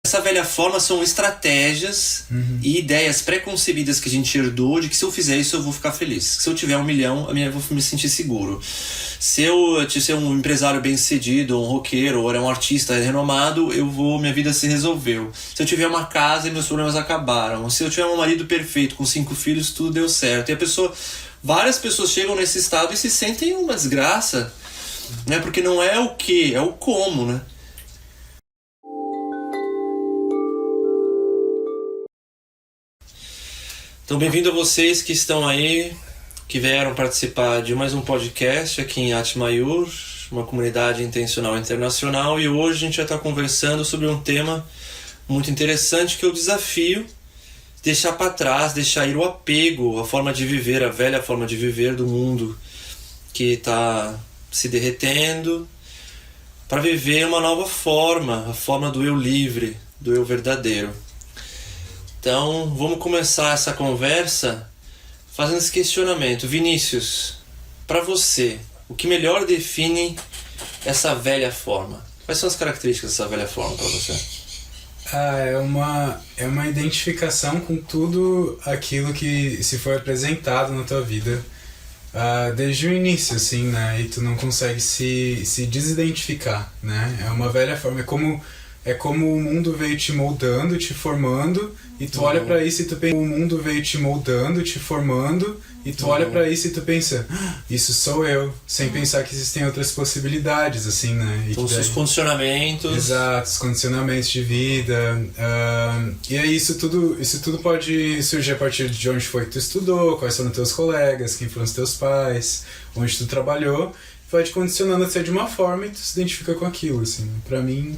Essa velha forma são estratégias e ideias pré-concebidas que a gente herdou de que se eu fizer isso eu vou ficar feliz. Se eu tiver 1 milhão, eu vou me sentir seguro. Se eu ser um empresário bem-sucedido, um roqueiro, ou um artista renomado, minha vida se resolveu. Se eu tiver uma casa, meus problemas acabaram. Se eu tiver um marido perfeito com 5 filhos, tudo deu certo. E várias pessoas chegam nesse estado e se sentem uma desgraça, né? Porque não é o que, é o como, né? Então, bem-vindo a vocês que estão aí, que vieram participar de mais um podcast aqui em Atmayur, uma comunidade intencional internacional, e hoje a gente vai estar conversando sobre um tema muito interessante, que é o desafio de deixar para trás, deixar ir o apego, a forma de viver, a velha forma de viver do mundo que está se derretendo, para viver uma nova forma, a forma do eu livre, do eu verdadeiro. Então, vamos começar essa conversa fazendo esse questionamento. Vinícius, para você, o que melhor define essa velha forma? Quais são as características dessa velha forma para você? É uma identificação com tudo aquilo que se foi apresentado na tua vida desde o início, assim, né? E tu não consegue se desidentificar, né? É uma velha forma, é como o mundo veio te moldando, te formando, e tu olha pra isso e tu pensa, o mundo veio te moldando, te formando, e tu olha pra isso e tu pensa, isso sou eu, sem pensar que existem outras possibilidades, assim, né? Então, os condicionamentos. Exato, os condicionamentos de vida. E aí isso tudo pode surgir a partir de onde foi que tu estudou, quais foram teus colegas, quem foram os teus pais, onde tu trabalhou, vai te condicionando a ser de uma forma e tu se identifica com aquilo, assim. Pra mim,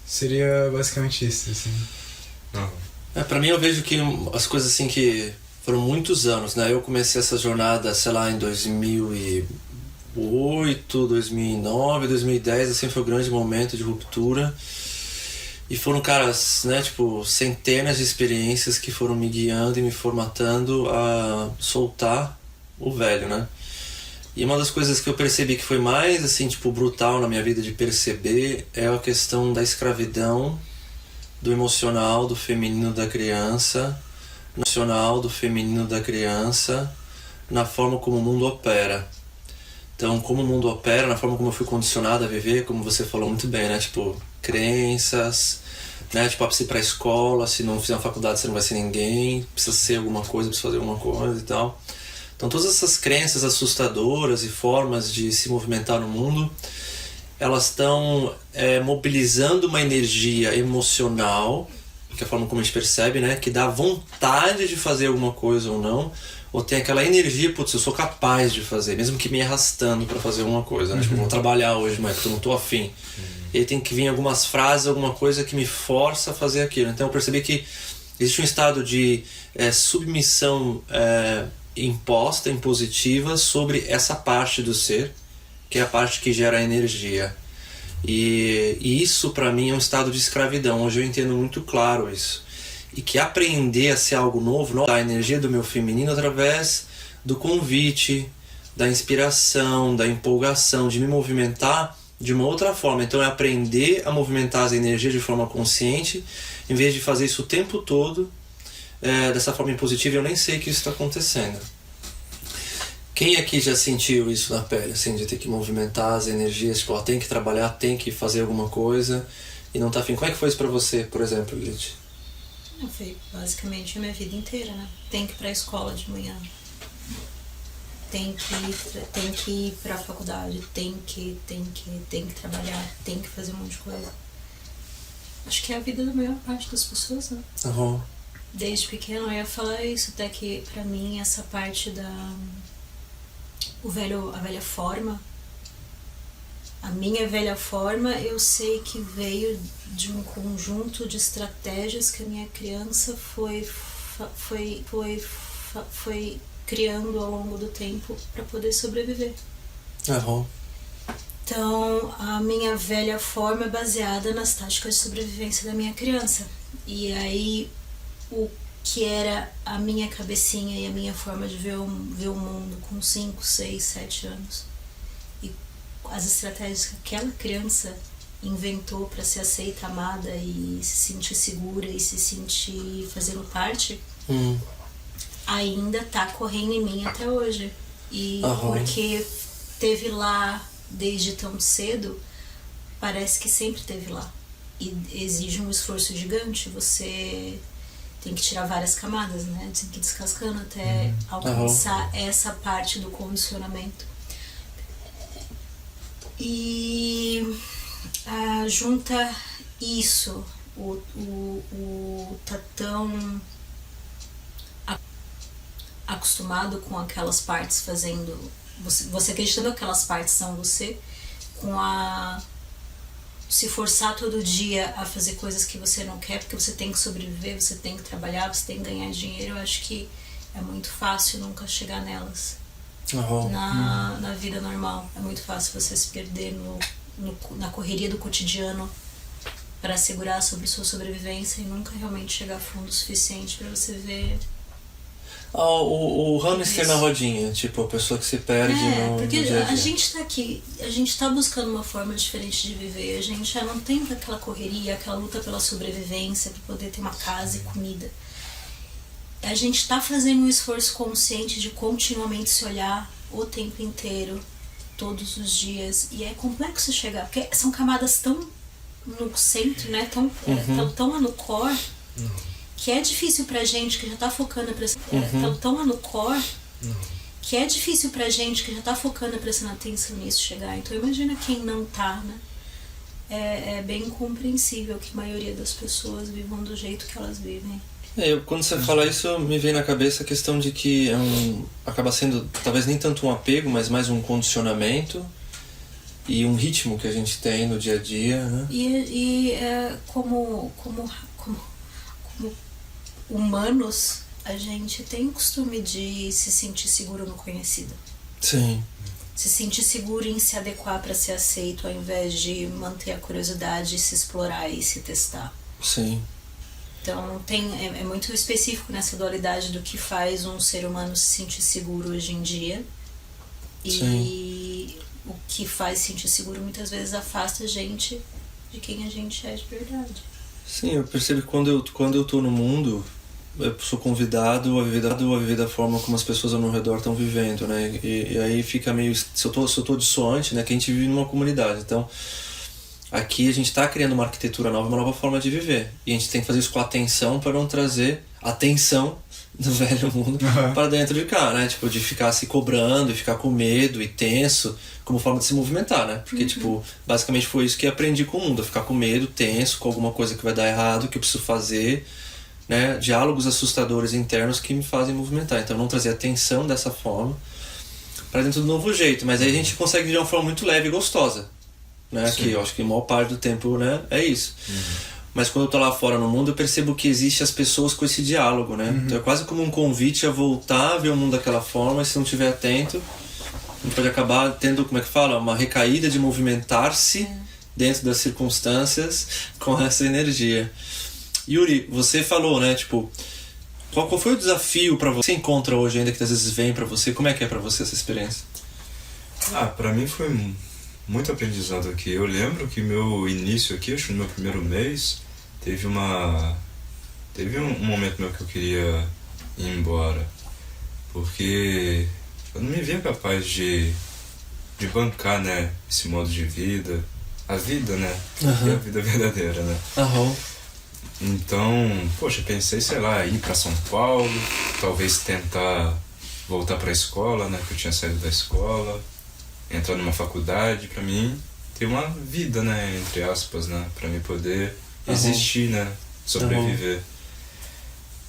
seria basicamente isso, assim. Pra mim, eu vejo que as coisas assim que foram muitos anos, né? Eu comecei essa jornada, sei lá, em 2008, 2009, 2010, assim, foi um grande momento de ruptura. E foram, né, centenas de experiências que foram me guiando e me formatando a soltar o velho, né? E uma das coisas que eu percebi que foi mais, assim, brutal na minha vida de perceber é a questão da escravidão, do emocional, do feminino da criança, na forma como o mundo opera. Então, como o mundo opera, na forma como eu fui condicionado a viver, como você falou muito bem, né? Crenças, né? Precisa ir pra escola, se não fizer uma faculdade você não vai ser ninguém, precisa ser alguma coisa, precisa fazer alguma coisa e tal. Então, todas essas crenças assustadoras e formas de se movimentar no mundo, elas estão mobilizando uma energia emocional, que é a forma como a gente percebe, né? Que dá vontade de fazer alguma coisa ou não, ou tem aquela energia, eu sou capaz de fazer, mesmo que me arrastando para fazer alguma coisa, né? Vou trabalhar hoje, mas eu não estou afim. E aí tem que vir algumas frases, alguma coisa que me força a fazer aquilo. Então eu percebi que existe um estado de submissão imposta, impositiva, sobre essa parte do ser, que é a parte que gera energia. E isso para mim é um estado de escravidão. Hoje eu entendo muito claro isso. E que aprender a ser algo novo, a energia do meu feminino através do convite, da inspiração, da empolgação, de me movimentar de uma outra forma. Então é aprender a movimentar as energias de forma consciente, em vez de fazer isso o tempo todo dessa forma impositiva. Eu nem sei que isso está acontecendo. Quem aqui já sentiu isso na pele, assim, de ter que movimentar as energias, tem que trabalhar, tem que fazer alguma coisa e não tá afim? Como é que foi isso pra você, por exemplo, Lid? Foi basicamente a minha vida inteira, né? Tem que ir pra escola de manhã, tem que ir pra faculdade, tem que trabalhar, tem que fazer um monte de coisa. Acho que é a vida da maior parte das pessoas, né? Desde pequeno eu ia falar isso, até que pra mim essa parte a velha forma, a minha velha forma, eu sei que veio de um conjunto de estratégias que a minha criança foi criando ao longo do tempo para poder sobreviver. Então, a minha velha forma é baseada nas táticas de sobrevivência da minha criança. E aí, o que era a minha cabecinha e a minha forma de ver o mundo com 5, 6, 7 anos. E as estratégias que aquela criança inventou para ser aceita, amada e se sentir segura e se sentir fazendo parte, ainda tá correndo em mim até hoje. E porque teve lá desde tão cedo, parece que sempre teve lá. E exige um esforço gigante, você tem que tirar várias camadas, né? Tem que ir descascando até alcançar essa parte do condicionamento. E junta isso, o tá tão acostumado com aquelas partes fazendo, você acreditando que aquelas partes são você, com se forçar todo dia a fazer coisas que você não quer, porque você tem que sobreviver, você tem que trabalhar, você tem que ganhar dinheiro. Eu acho que é muito fácil nunca chegar nelas. Na vida normal é muito fácil você se perder na correria do cotidiano para assegurar sobre sua sobrevivência e nunca realmente chegar a fundo o suficiente para você ver o hamster na rodinha, tipo, a pessoa que se perde no dia a dia. A gente tá aqui, a gente tá buscando uma forma diferente de viver, a gente já não tem aquela correria, aquela luta pela sobrevivência, para poder ter uma casa e comida. A gente tá fazendo um esforço consciente de continuamente se olhar o tempo inteiro, todos os dias, e é complexo chegar, porque são camadas tão no centro, né, tão no core, que é difícil pra gente que já tá focando tão lá no core, que é difícil pra gente que já tá focando e prestando atenção nisso chegar. Então imagina quem não tá, né? É bem compreensível que a maioria das pessoas vivam do jeito que elas vivem. Quando você fala isso, me vem na cabeça a questão de que acaba sendo talvez nem tanto um apego, mas mais um condicionamento e um ritmo que a gente tem no dia a dia, né? Como humanos, a gente tem o costume de se sentir seguro no conhecido. Sim. Se sentir seguro em se adequar para ser aceito, ao invés de manter a curiosidade, se explorar e se testar. Sim. Então é muito específico nessa dualidade do que faz um ser humano se sentir seguro hoje em dia. E o que faz se sentir seguro muitas vezes afasta a gente de quem a gente é de verdade. Sim, eu percebo que quando eu tô no mundo, eu sou convidado a viver da forma como as pessoas ao meu redor estão vivendo, né? E aí fica meio... Se eu tô dissoante, né? Que a gente vive numa comunidade. Então, aqui a gente está criando uma arquitetura nova, uma nova forma de viver. E a gente tem que fazer isso com atenção para não trazer atenção do velho mundo para dentro de cá, né? Tipo, de ficar se cobrando e ficar com medo e tenso como forma de se movimentar, né? Porque, tipo, basicamente foi isso que aprendi com o mundo. Ficar com medo, tenso, com alguma coisa que vai dar errado, que eu preciso fazer, né? Diálogos assustadores internos que me fazem movimentar. Então, não trazer atenção dessa forma para dentro do novo jeito. Mas aí a gente consegue de uma forma muito leve e gostosa, né? Que eu acho que a maior parte do tempo, né? É isso. Mas quando eu tô lá fora no mundo, eu percebo que existe as pessoas com esse diálogo, né? Então é quase como um convite a voltar a ver o mundo daquela forma, e se não estiver atento, a gente pode acabar tendo, como é que fala? Uma recaída de movimentar-se dentro das circunstâncias com essa energia. Yuri, você falou, né? Tipo, qual foi o desafio pra você encontra hoje ainda, que às vezes vem pra você? Como é que é pra você essa experiência? Pra mim foi muito aprendizado aqui. Eu lembro que meu início aqui, acho que no meu primeiro mês, teve um momento meu que eu queria ir embora, porque eu não me via capaz de bancar, né, esse modo de vida, a vida, né, e a vida verdadeira, né. Então, poxa, pensei, sei lá, ir para São Paulo, talvez tentar voltar para a escola, né, que eu tinha saído da escola, entrar numa faculdade, para mim ter uma vida, né, entre aspas, né, para mim poder existir, né, sobreviver.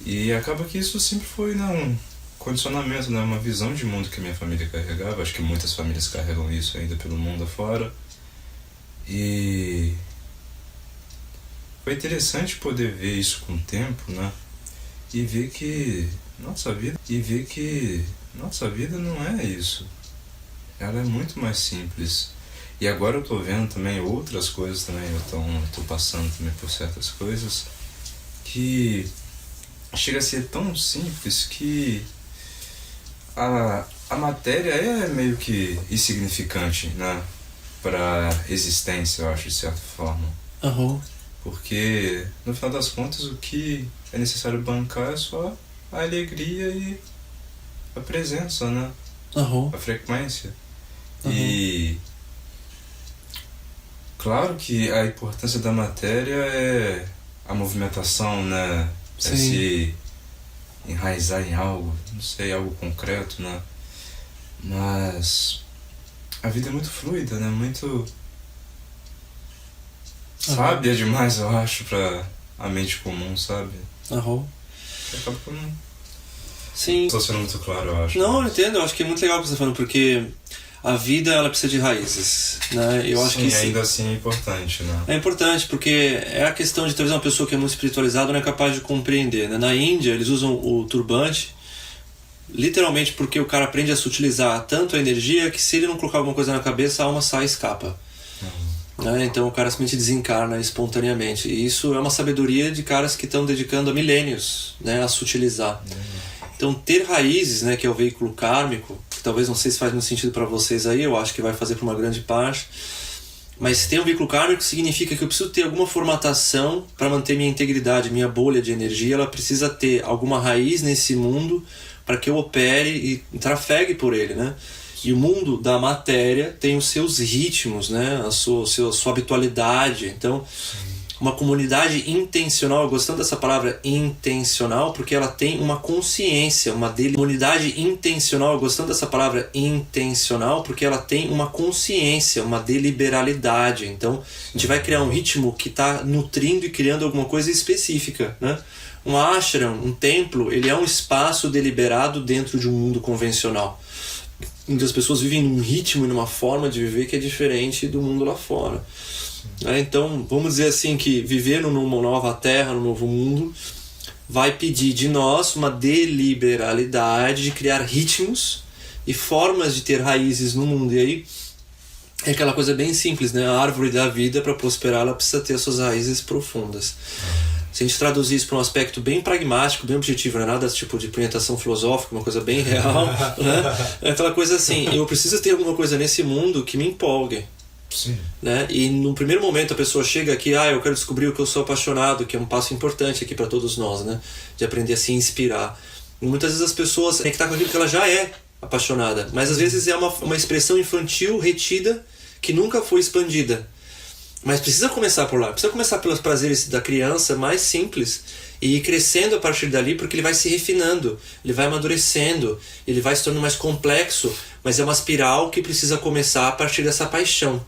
E acaba que isso sempre foi, né, um condicionamento, né, uma visão de mundo que a minha família carregava. Acho que muitas famílias carregam isso ainda pelo mundo afora. E foi interessante poder ver isso com o tempo, né, e ver que nossa vida não é isso. Ela é muito mais simples. E agora eu tô vendo também outras coisas também, eu tô passando também por certas coisas que chega a ser tão simples que a matéria é meio que insignificante, né, para existência, eu acho, de certa forma. Aham. Porque, no final das contas, o que é necessário bancar é só a alegria e a presença, né? Aham. A frequência. Uhum. E claro que a importância da matéria é a movimentação, né? É Sim. se enraizar em algo, não sei, algo concreto, né? Mas a vida é muito fluida, né? Muito sábia demais, eu acho, pra a mente comum, sabe? Aham. Acaba que eu não Sim. tô sendo muito claro, eu acho. Não, eu entendo. Eu acho que é muito legal o que você está falando, porque a vida, ela precisa de raízes, né? Eu acho Sim, que isso ainda assim é importante, né? é importante, porque é a questão de talvez uma pessoa que é muito espiritualizada não é capaz de compreender, né? Na Índia, eles usam o turbante literalmente porque o cara aprende a sutilizar tanto a energia que se ele não colocar alguma coisa na cabeça, a alma sai e escapa. Né? Então o cara simplesmente desencarna espontaneamente. E isso é uma sabedoria de caras que estão dedicando há milênios, né, a sutilizar. Então ter raízes, né, que é o veículo kármico, que talvez não sei se faz muito sentido para vocês aí, eu acho que vai fazer para uma grande parte. Mas se tem um veículo kármico, significa que eu preciso ter alguma formatação para manter minha integridade, minha bolha de energia. Ela precisa ter alguma raiz nesse mundo para que eu opere e trafegue por ele, né? E o mundo da matéria tem os seus ritmos, né? A sua habitualidade. Então, uma comunidade intencional, gostando dessa palavra intencional, porque ela tem uma consciência, comunidade intencional, gostando dessa palavra intencional, porque ela tem uma consciência, uma deliberalidade. Então, a gente vai criar um ritmo que está nutrindo e criando alguma coisa específica, né? Um ashram, um templo, ele é um espaço deliberado dentro de um mundo convencional, onde as pessoas vivem num ritmo e numa forma de viver que é diferente do mundo lá fora. Então, vamos dizer assim que viver numa nova terra, num novo mundo, vai pedir de nós uma deliberalidade de criar ritmos e formas de ter raízes no mundo. E aí é aquela coisa bem simples, né? A árvore da vida, para prosperar, ela precisa ter suas raízes profundas. Se a gente traduzir isso para um aspecto bem pragmático, bem objetivo, não é nada tipo de punhetação filosófica, uma coisa bem real, né? É aquela coisa assim, eu preciso ter alguma coisa nesse mundo que me empolgue. Sim. Né? E no primeiro momento a pessoa chega aqui, eu quero descobrir o que eu sou apaixonado, que é um passo importante aqui para todos nós, né? De aprender a se inspirar. E muitas vezes as pessoas têm que estar com aquilo que ela já é apaixonada, mas às vezes é uma expressão infantil retida que nunca foi expandida. Mas precisa começar por lá, precisa começar pelos prazeres da criança mais simples e ir crescendo a partir dali, porque ele vai se refinando, ele vai amadurecendo, ele vai se tornando mais complexo, mas é uma espiral que precisa começar a partir dessa paixão.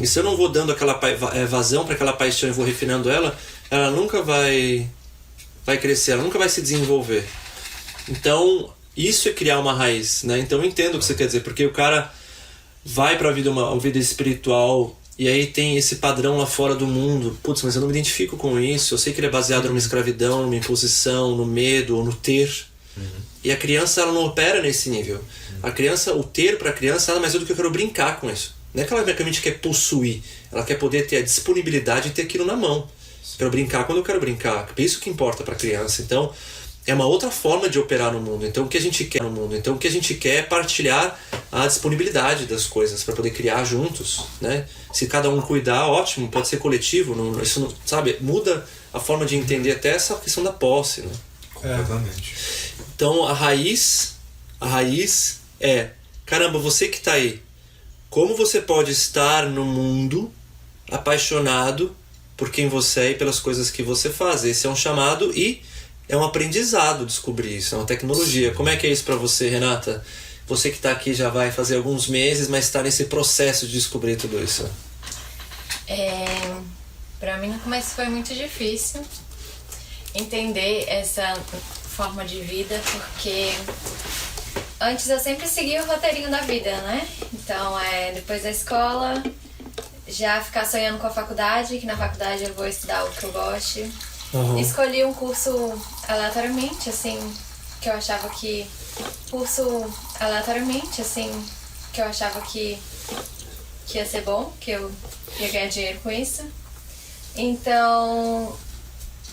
E se eu não vou dando aquela vazão para aquela paixão e vou refinando ela, ela nunca vai crescer, ela nunca vai se desenvolver. Então, isso é criar uma raiz, né? Então eu entendo o que você quer dizer, porque o cara vai para a vida, uma vida espiritual, e aí tem esse padrão lá fora do mundo. Putz, mas eu não me identifico com isso. Eu sei que ele é baseado numa escravidão, numa imposição, no medo ou no ter. E a criança, ela não opera nesse nível. A criança, o ter para a criança, nada mais é do que eu quero brincar com isso. Não é que ela unicamente quer possuir. Ela quer poder ter a disponibilidade de ter aquilo na mão. Para eu brincar quando eu quero brincar. É isso que importa para a criança. Então, é uma outra forma de operar no mundo. Então, o que a gente quer no mundo? Então, o que a gente quer é partilhar a disponibilidade das coisas para poder criar juntos, né? Se cada um cuidar, ótimo, pode ser coletivo. Não, isso não, sabe, muda a forma de entender até essa questão da posse, né? Completamente. Então, a raiz é, caramba, você que está aí, como você pode estar no mundo apaixonado por quem você é e pelas coisas que você faz? Esse é um chamado e é um aprendizado descobrir isso, é uma tecnologia. Sim. Como é que é isso para você, Renata? Você que está aqui já vai fazer alguns meses, mas está nesse processo de descobrir tudo isso. Para mim no começo foi muito difícil entender essa forma de vida, porque antes eu sempre segui o roteirinho da vida, né? Então, depois da escola, já ficar sonhando com a faculdade, que na faculdade eu vou estudar o que eu goste. Escolhi um curso aleatoriamente, assim, que eu achava que... que ia ser bom, que eu ia ganhar dinheiro com isso. Então,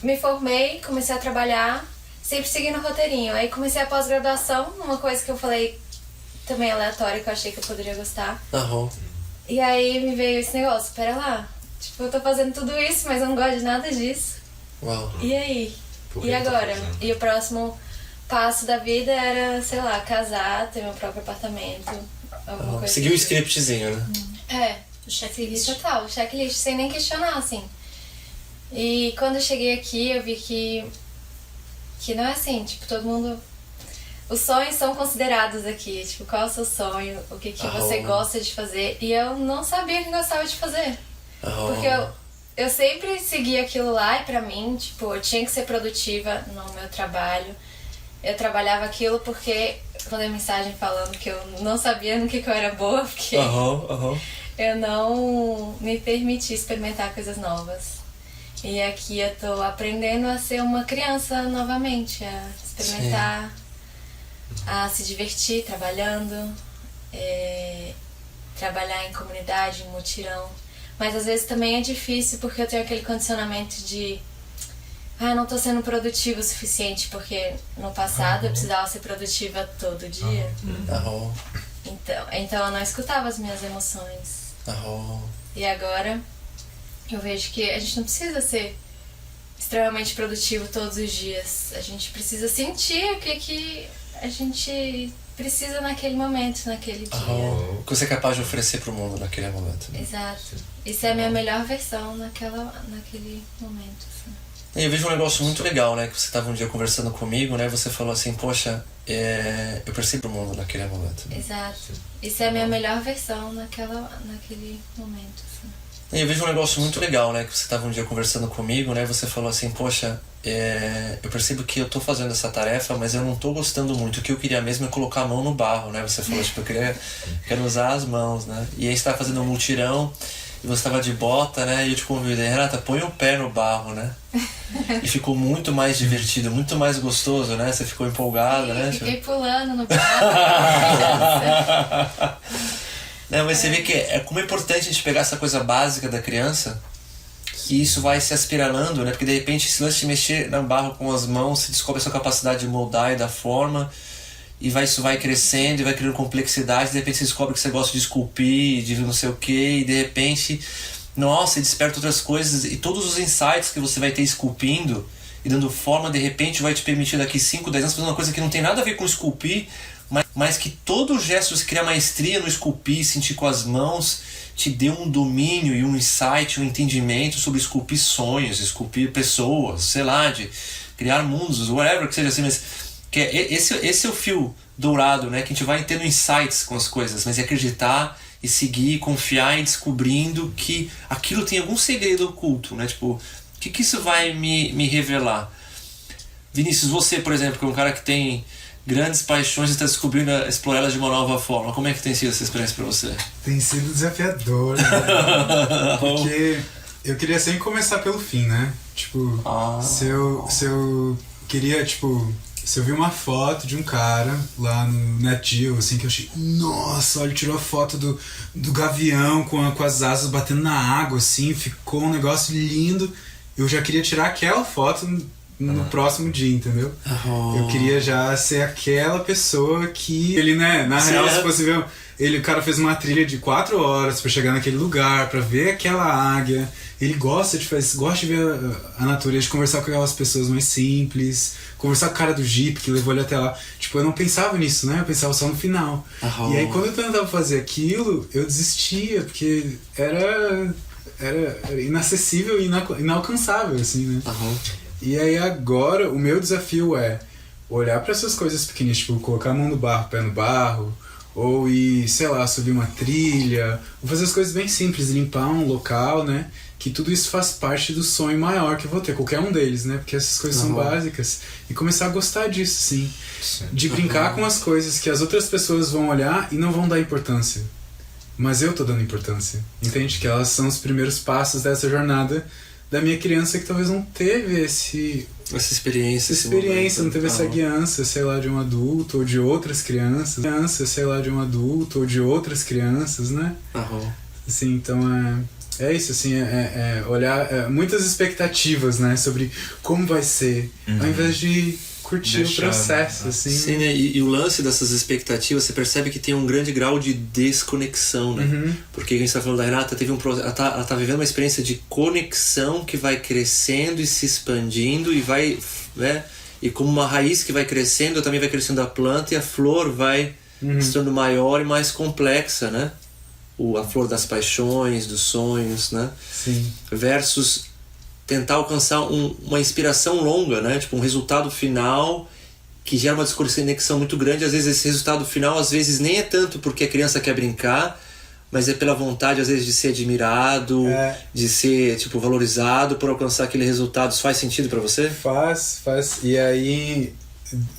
me formei, comecei a trabalhar, sempre seguindo o roteirinho. Aí comecei a pós-graduação, uma coisa que eu falei também aleatória, que eu achei que eu poderia gostar. E aí me veio esse negócio, pera lá, tipo, eu tô fazendo tudo isso, mas eu não gosto de nada disso. Uau. E aí? Por que E eu tô agora? fazendo? E o próximo passo da vida era, sei lá, casar, ter meu próprio apartamento, alguma coisa. Seguiu o scriptzinho, né? O checklist total, o checklist, sem nem questionar, assim. E quando eu cheguei aqui, eu vi que não é assim, tipo, todo mundo... Os sonhos são considerados aqui, tipo, qual é o seu sonho, o que você gosta de fazer. E eu não sabia o que eu gostava de fazer. Porque eu sempre segui aquilo lá e pra mim, tipo, eu tinha que ser produtiva no meu trabalho. Eu trabalhava aquilo porque mandei mensagem falando que eu não sabia no que eu era boa, porque eu não me permiti experimentar coisas novas. E aqui eu tô aprendendo a ser uma criança novamente, a experimentar, a se divertir trabalhando, trabalhar em comunidade, em mutirão. Mas às vezes também é difícil porque eu tenho aquele condicionamento de não tô sendo produtiva o suficiente, porque no passado eu precisava ser produtiva todo dia. Então eu não escutava as minhas emoções. E agora eu vejo que a gente não precisa ser extremamente produtivo todos os dias. A gente precisa sentir o que a gente precisa naquele momento, naquele dia. O que você é capaz de oferecer pro mundo naquele momento. Né? Exato. Isso é a minha melhor versão naquele momento. Assim. Eu vejo um negócio muito legal, né? Que você estava um dia conversando comigo, né? Você falou assim, poxa, eu percebo o mundo naquele momento. Né? Exato. Isso é a minha melhor versão naquele momento. Assim. Eu vejo um negócio muito legal, né? Que você estava um dia conversando comigo, né? Você falou assim, poxa, eu percebo que eu tô fazendo essa tarefa, mas eu não tô gostando muito. O que eu queria mesmo é colocar a mão no barro, né? Você falou, tipo, quero usar as mãos, né? E aí você tava fazendo um mutirão, e você tava de bota, né? E eu te convidei, Renata, põe o pé no barro, né? E ficou muito mais divertido, muito mais gostoso, né? Você ficou empolgada, né? Fiquei pulando no barro. Não, mas você vê que como é importante a gente pegar essa coisa básica da criança e isso vai se aspiralando, né? Porque de repente esse lance de mexer na barro com as mãos, você descobre a sua capacidade de moldar e dar forma e isso vai crescendo e vai criando complexidade. De repente você descobre que você gosta de esculpir, de não sei o que, e de repente, nossa, desperta outras coisas e todos os insights que você vai ter esculpindo e dando forma, de repente vai te permitir daqui 5, 10 anos fazer uma coisa que não tem nada a ver com esculpir, mas que todo o gesto, você criar maestria no esculpir, sentir com as mãos, te dê um domínio e um insight, um entendimento sobre esculpir sonhos, esculpir pessoas, sei lá, de criar mundos, whatever que seja assim, mas que esse é o fio dourado, né, que a gente vai tendo insights com as coisas, mas é acreditar e seguir, confiar e descobrindo que aquilo tem algum segredo oculto, né, tipo, o que isso vai me revelar? Vinícius, você, por exemplo, que é um cara que tem grandes paixões e está descobrindo explorar elas de uma nova forma. Como é que tem sido essa experiência para você? Tem sido desafiador, né? Porque eu queria sempre começar pelo fim, né? Tipo, se eu queria, tipo, se eu vi uma foto de um cara lá no NetGeo, assim, que eu achei, nossa, olha, ele tirou a foto do gavião com as asas batendo na água, assim, ficou um negócio lindo. Eu já queria tirar aquela foto no próximo dia, entendeu? Eu queria já ser aquela pessoa que ele, né, na real, se fosse ver, o cara fez uma trilha de 4 horas pra chegar naquele lugar, pra ver aquela águia. Ele gosta de ver a natureza, de conversar com aquelas pessoas mais simples, conversar com o cara do Jeep que levou ele até lá. Tipo, eu não pensava nisso, né? Eu pensava só no final. E aí, quando eu tentava fazer aquilo, eu desistia, porque era inacessível e inalcançável, assim, né? E aí agora o meu desafio é olhar para essas coisas pequenas, tipo colocar a mão no barro, pé no barro, ou ir, sei lá, subir uma trilha, ou fazer as coisas bem simples, limpar um local, né? Que tudo isso faz parte do sonho maior que eu vou ter, qualquer um deles, né? Porque essas coisas são básicas. E começar a gostar disso, sim. De brincar com as coisas que as outras pessoas vão olhar e não vão dar importância. Mas eu tô dando importância. Entende? Que elas são os primeiros passos dessa jornada da minha criança que talvez não teve essa experiência, não teve essa guiança, sei lá, de um adulto ou de outras crianças, né? Assim, então é isso, assim, olhar muitas expectativas, né, sobre como vai ser, ao invés de curtir Deixar, o processo, assim. Sim, né? E o lance dessas expectativas, você percebe que tem um grande grau de desconexão, né? Porque a gente tá falando da Renata, ela tá vivendo uma experiência de conexão que vai crescendo e se expandindo e vai, né? E como uma raiz que vai crescendo, também vai crescendo a planta e a flor vai se tornando maior e mais complexa, né? A flor das paixões, dos sonhos, né? Sim. Versus tentar alcançar uma inspiração longa, né? Tipo, um resultado final que gera uma desconexão muito grande. Às vezes esse resultado final, às vezes nem é tanto porque a criança quer brincar, mas é pela vontade, às vezes, de ser admirado, de ser, tipo, valorizado por alcançar aquele resultado. Isso faz sentido pra você? Faz. E aí,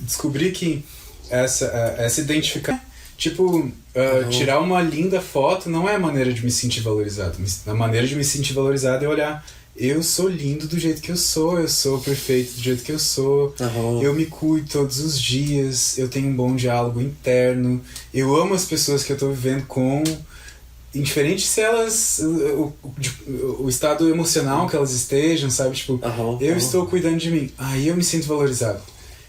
descobri que essa identificação... Tipo, tirar uma linda foto não é a maneira de me sentir valorizado. A maneira de me sentir valorizado é olhar... Eu sou lindo do jeito que eu sou perfeito do jeito que eu sou, eu me cuido todos os dias, eu tenho um bom diálogo interno, eu amo as pessoas que eu tô vivendo com, indiferente se elas, o estado emocional que elas estejam, sabe, tipo, eu estou cuidando de mim, aí eu me sinto valorizado.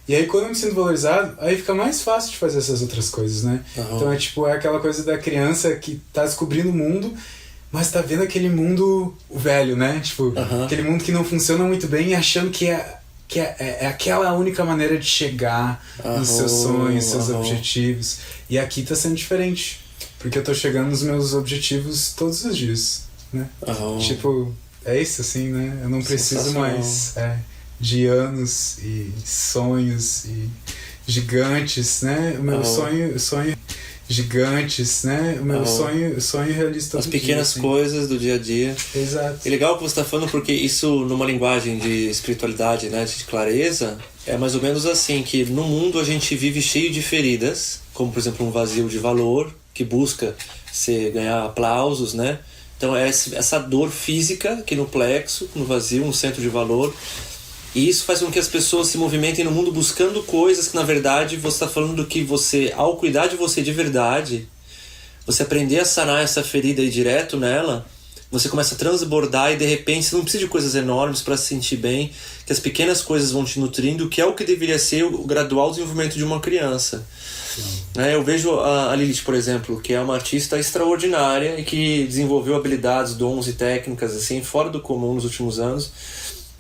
E aí quando eu me sinto valorizado, aí fica mais fácil de fazer essas outras coisas, né? Então é aquela coisa da criança que tá descobrindo o mundo, mas tá vendo aquele mundo velho, né? Tipo, aquele mundo que não funciona muito bem e achando que é aquela única maneira de chegar nos seus sonhos, seus objetivos. E aqui tá sendo diferente, porque eu tô chegando nos meus objetivos todos os dias, né? Tipo, é isso assim, né? Eu não preciso mais de anos e sonhos e gigantes, né? O meu sonho gigantes, né? O meu sonho realiza todo as pequenas dia, assim. coisas do dia a dia. Exato. É legal o que você está falando, porque isso, numa linguagem de espiritualidade, né, de clareza, é mais ou menos assim, que no mundo a gente vive cheio de feridas, como por exemplo um vazio de valor, que busca ganhar aplausos, né? Então é essa dor física aqui no plexo, no vazio, no centro de valor. E isso faz com que as pessoas se movimentem no mundo buscando coisas que, na verdade, você está falando que você, ao cuidar de você de verdade, você aprender a sanar essa ferida aí direto nela, você começa a transbordar e, de repente, você não precisa de coisas enormes para se sentir bem, que as pequenas coisas vão te nutrindo, que é o que deveria ser o gradual desenvolvimento de uma criança. Eu vejo a Lilith, por exemplo, que é uma artista extraordinária e que desenvolveu habilidades, dons e técnicas assim, fora do comum nos últimos anos.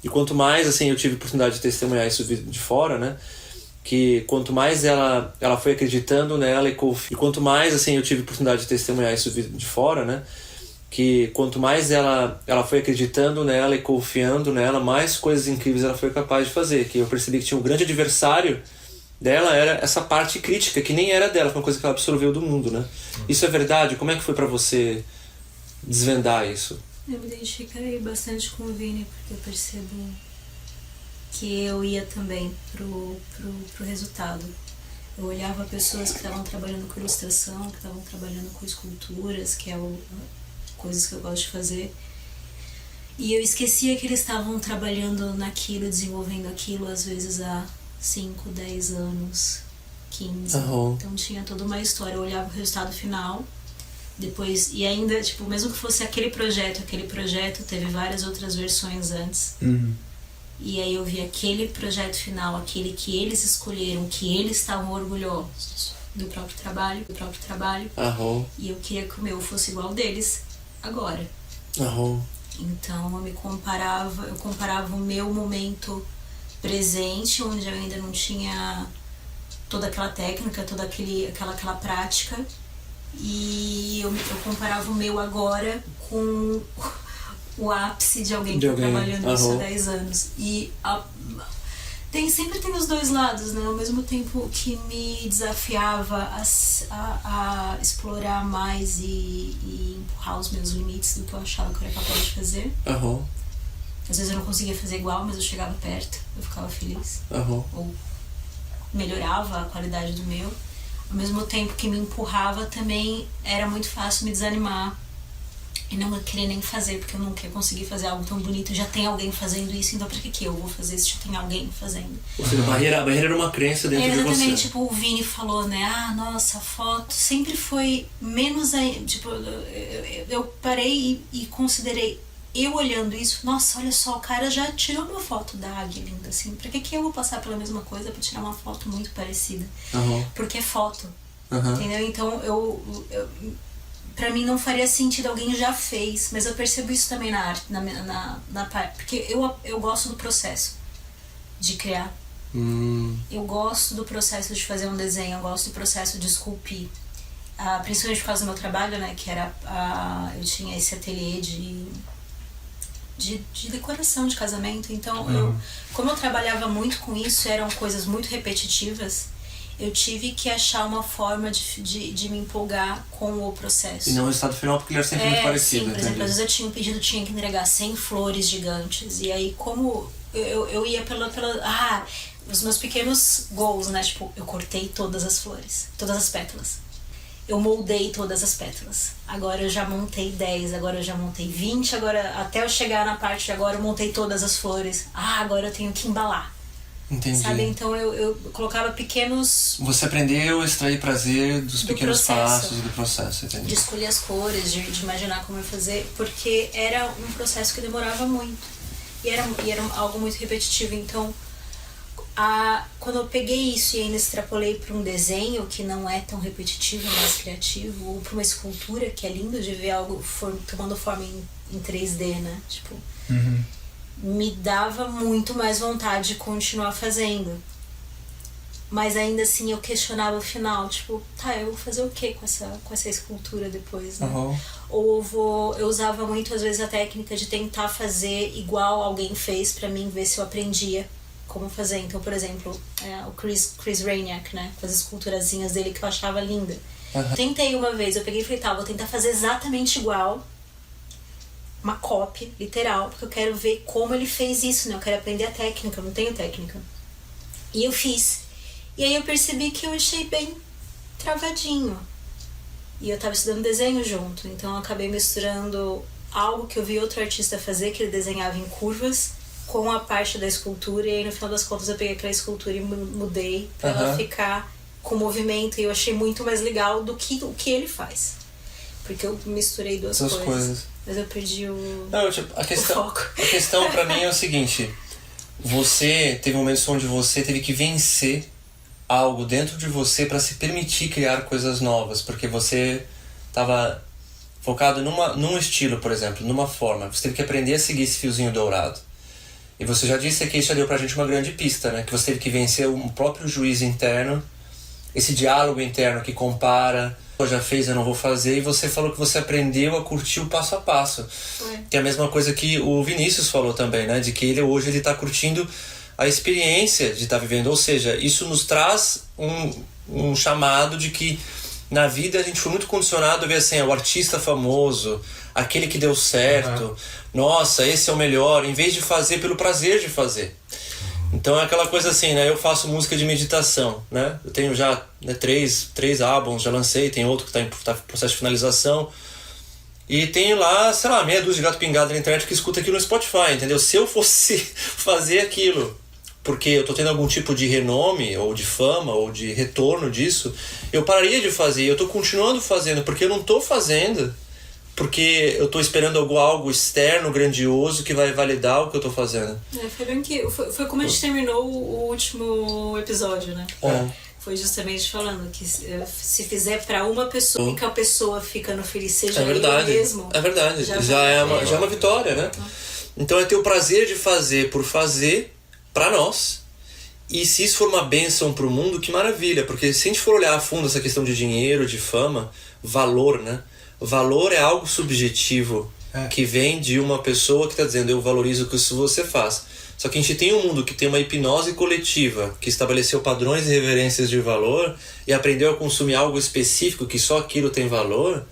E quanto mais, assim, eu tive a oportunidade de testemunhar isso de fora, né? Que quanto mais ela foi acreditando nela e quanto mais, assim, eu tive a oportunidade de testemunhar isso de fora, né? Que quanto mais ela foi acreditando nela e confiando nela, mais coisas incríveis ela foi capaz de fazer. Que eu percebi que tinha um grande adversário dela, era essa parte crítica, que nem era dela, foi uma coisa que ela absorveu do mundo, né? Isso é verdade? Como é que foi pra você desvendar isso? Eu me identifiquei bastante com o Vini, porque eu percebo que eu ia também pro resultado. Eu olhava pessoas que estavam trabalhando com ilustração, que estavam trabalhando com esculturas, que é coisas que eu gosto de fazer. E eu esquecia que eles estavam trabalhando naquilo, desenvolvendo aquilo, às vezes há 5, 10 anos, 15. Então tinha toda uma história. Eu olhava o resultado final. Depois, e ainda, tipo, mesmo que fosse aquele projeto teve várias outras versões antes. E aí eu vi aquele projeto final, aquele que eles escolheram, que eles estavam orgulhosos do próprio trabalho. E eu queria que o meu fosse igual deles agora. Então eu comparava o meu momento presente, onde eu ainda não tinha toda aquela técnica, toda aquela prática. E eu comparava o meu agora com o ápice de alguém que está trabalhando isso há 10 anos. E sempre tem os dois lados, né? Ao mesmo tempo que me desafiava a explorar mais e empurrar os meus limites do que eu achava que eu era capaz de fazer. Às vezes eu não conseguia fazer igual, mas eu chegava perto, eu ficava feliz. Ou melhorava a qualidade do meu. Ao mesmo tempo que me empurrava, também era muito fácil me desanimar e não querer nem fazer, porque eu nunca ia conseguir fazer algo tão bonito. Já tem alguém fazendo isso, então pra que eu vou fazer se já tem alguém fazendo? Ou seja, a barreira era uma crença dentro de você. Exatamente, tipo, o Vini falou, né? Nossa, a foto sempre foi menos... Tipo, eu parei e considerei eu olhando isso, nossa, olha só, o cara já tirou uma foto da águia linda, assim. Pra que eu vou passar pela mesma coisa pra tirar uma foto muito parecida? Porque é foto, entendeu? Então, pra mim não faria sentido, alguém já fez. Mas eu percebo isso também na arte, na parte. Porque eu gosto do processo de criar. Eu gosto do processo de fazer um desenho, eu gosto do processo de esculpir. Principalmente por causa do meu trabalho, né? Que era... eu tinha esse ateliê de decoração de casamento. Então, como eu trabalhava muito com isso, eram coisas muito repetitivas, eu tive que achar uma forma de me empolgar com o processo. E não o resultado final, porque ele era sempre muito parecido. Sim, por exemplo, às vezes eu tinha um pedido, tinha que entregar 100 flores gigantes. E aí, como eu ia os meus pequenos goals, né? Tipo, eu cortei todas as flores, todas as pétalas. Eu moldei todas as pétalas. Agora eu já montei 10, agora eu já montei 20, agora até eu chegar na parte de agora eu montei todas as flores. Agora eu tenho que embalar. Entendi. Sabe? Então eu colocava pequenos... Você aprendeu a extrair prazer dos pequenos processo. passos do processo, entendi. De escolher as cores, de imaginar como eu ia fazer, porque era um processo que demorava muito. E era algo muito repetitivo. Então, quando eu peguei isso e ainda extrapolei para um desenho que não é tão repetitivo, mais criativo, ou para uma escultura, que é lindo de ver algo tomando forma em 3D, né? Tipo, me dava muito mais vontade de continuar fazendo. Mas ainda assim eu questionava o final, tipo, eu vou fazer o que com essa escultura depois, né? Ou eu usava muito às vezes a técnica de tentar fazer igual alguém fez pra mim, ver se eu aprendia como fazer. Então, por exemplo, o Chris Rainiac, né? Com as esculturazinhas dele que eu achava linda. Tentei uma vez, eu peguei e falei, vou tentar fazer exatamente igual, uma cópia, literal, porque eu quero ver como ele fez isso, né? Eu quero aprender a técnica, eu não tenho técnica. E eu fiz. E aí eu percebi que eu achei bem travadinho. E eu tava estudando desenho junto, então eu acabei misturando algo que eu vi outro artista fazer, que ele desenhava em curvas, com a parte da escultura, e aí no final das contas eu peguei aquela escultura e mudei pra ela ficar com movimento, e eu achei muito mais legal do que o que ele faz. Porque eu misturei duas coisas. Mas eu perdi o foco. A questão pra mim é o seguinte: você teve momentos onde você teve que vencer algo dentro de você para se permitir criar coisas novas, porque você estava focado num estilo, por exemplo, numa forma. Você teve que aprender a seguir esse fiozinho dourado. E você já disse que isso já deu pra gente uma grande pista, né? Que você teve que vencer o próprio juízo interno, esse diálogo interno que compara, eu já fez, eu não vou fazer, e você falou que você aprendeu a curtir o passo a passo. Que é a mesma coisa que o Vinícius falou também, né? De que hoje ele tá curtindo a experiência de estar vivendo. Ou seja, isso nos traz um chamado de que na vida a gente foi muito condicionado a ver assim, o artista famoso, aquele que deu certo, nossa, esse é o melhor, em vez de fazer pelo prazer de fazer. Então é aquela coisa assim, né? Eu faço música de meditação, né? Eu tenho já três álbuns, já lancei, tem outro que tá em processo de finalização. E tenho lá, sei lá, meia dúzia de gato pingado na internet que escuta aquilo no Spotify, entendeu? Se eu fosse fazer aquilo porque eu tô tendo algum tipo de renome, ou de fama, ou de retorno disso, eu pararia de fazer. Eu tô continuando fazendo, porque eu não tô fazendo porque eu tô esperando algo externo, grandioso, que vai validar o que eu tô fazendo. Foi bem que... Foi como a gente terminou o último episódio, né? Foi justamente falando que se fizer pra uma pessoa, que a pessoa fica no feliz, seja ele mesmo. É verdade. Já é uma vitória, né? Então é ter o prazer de fazer por fazer pra nós. E se isso for uma bênção pro mundo, que maravilha. Porque se a gente for olhar a fundo essa questão de dinheiro, de fama, valor, né? Valor é algo subjetivo que vem de uma pessoa que está dizendo eu valorizo o que isso você faz. Só que a gente tem um mundo que tem uma hipnose coletiva, que estabeleceu padrões e reverências de valor e aprendeu a consumir algo específico, que só aquilo tem valor.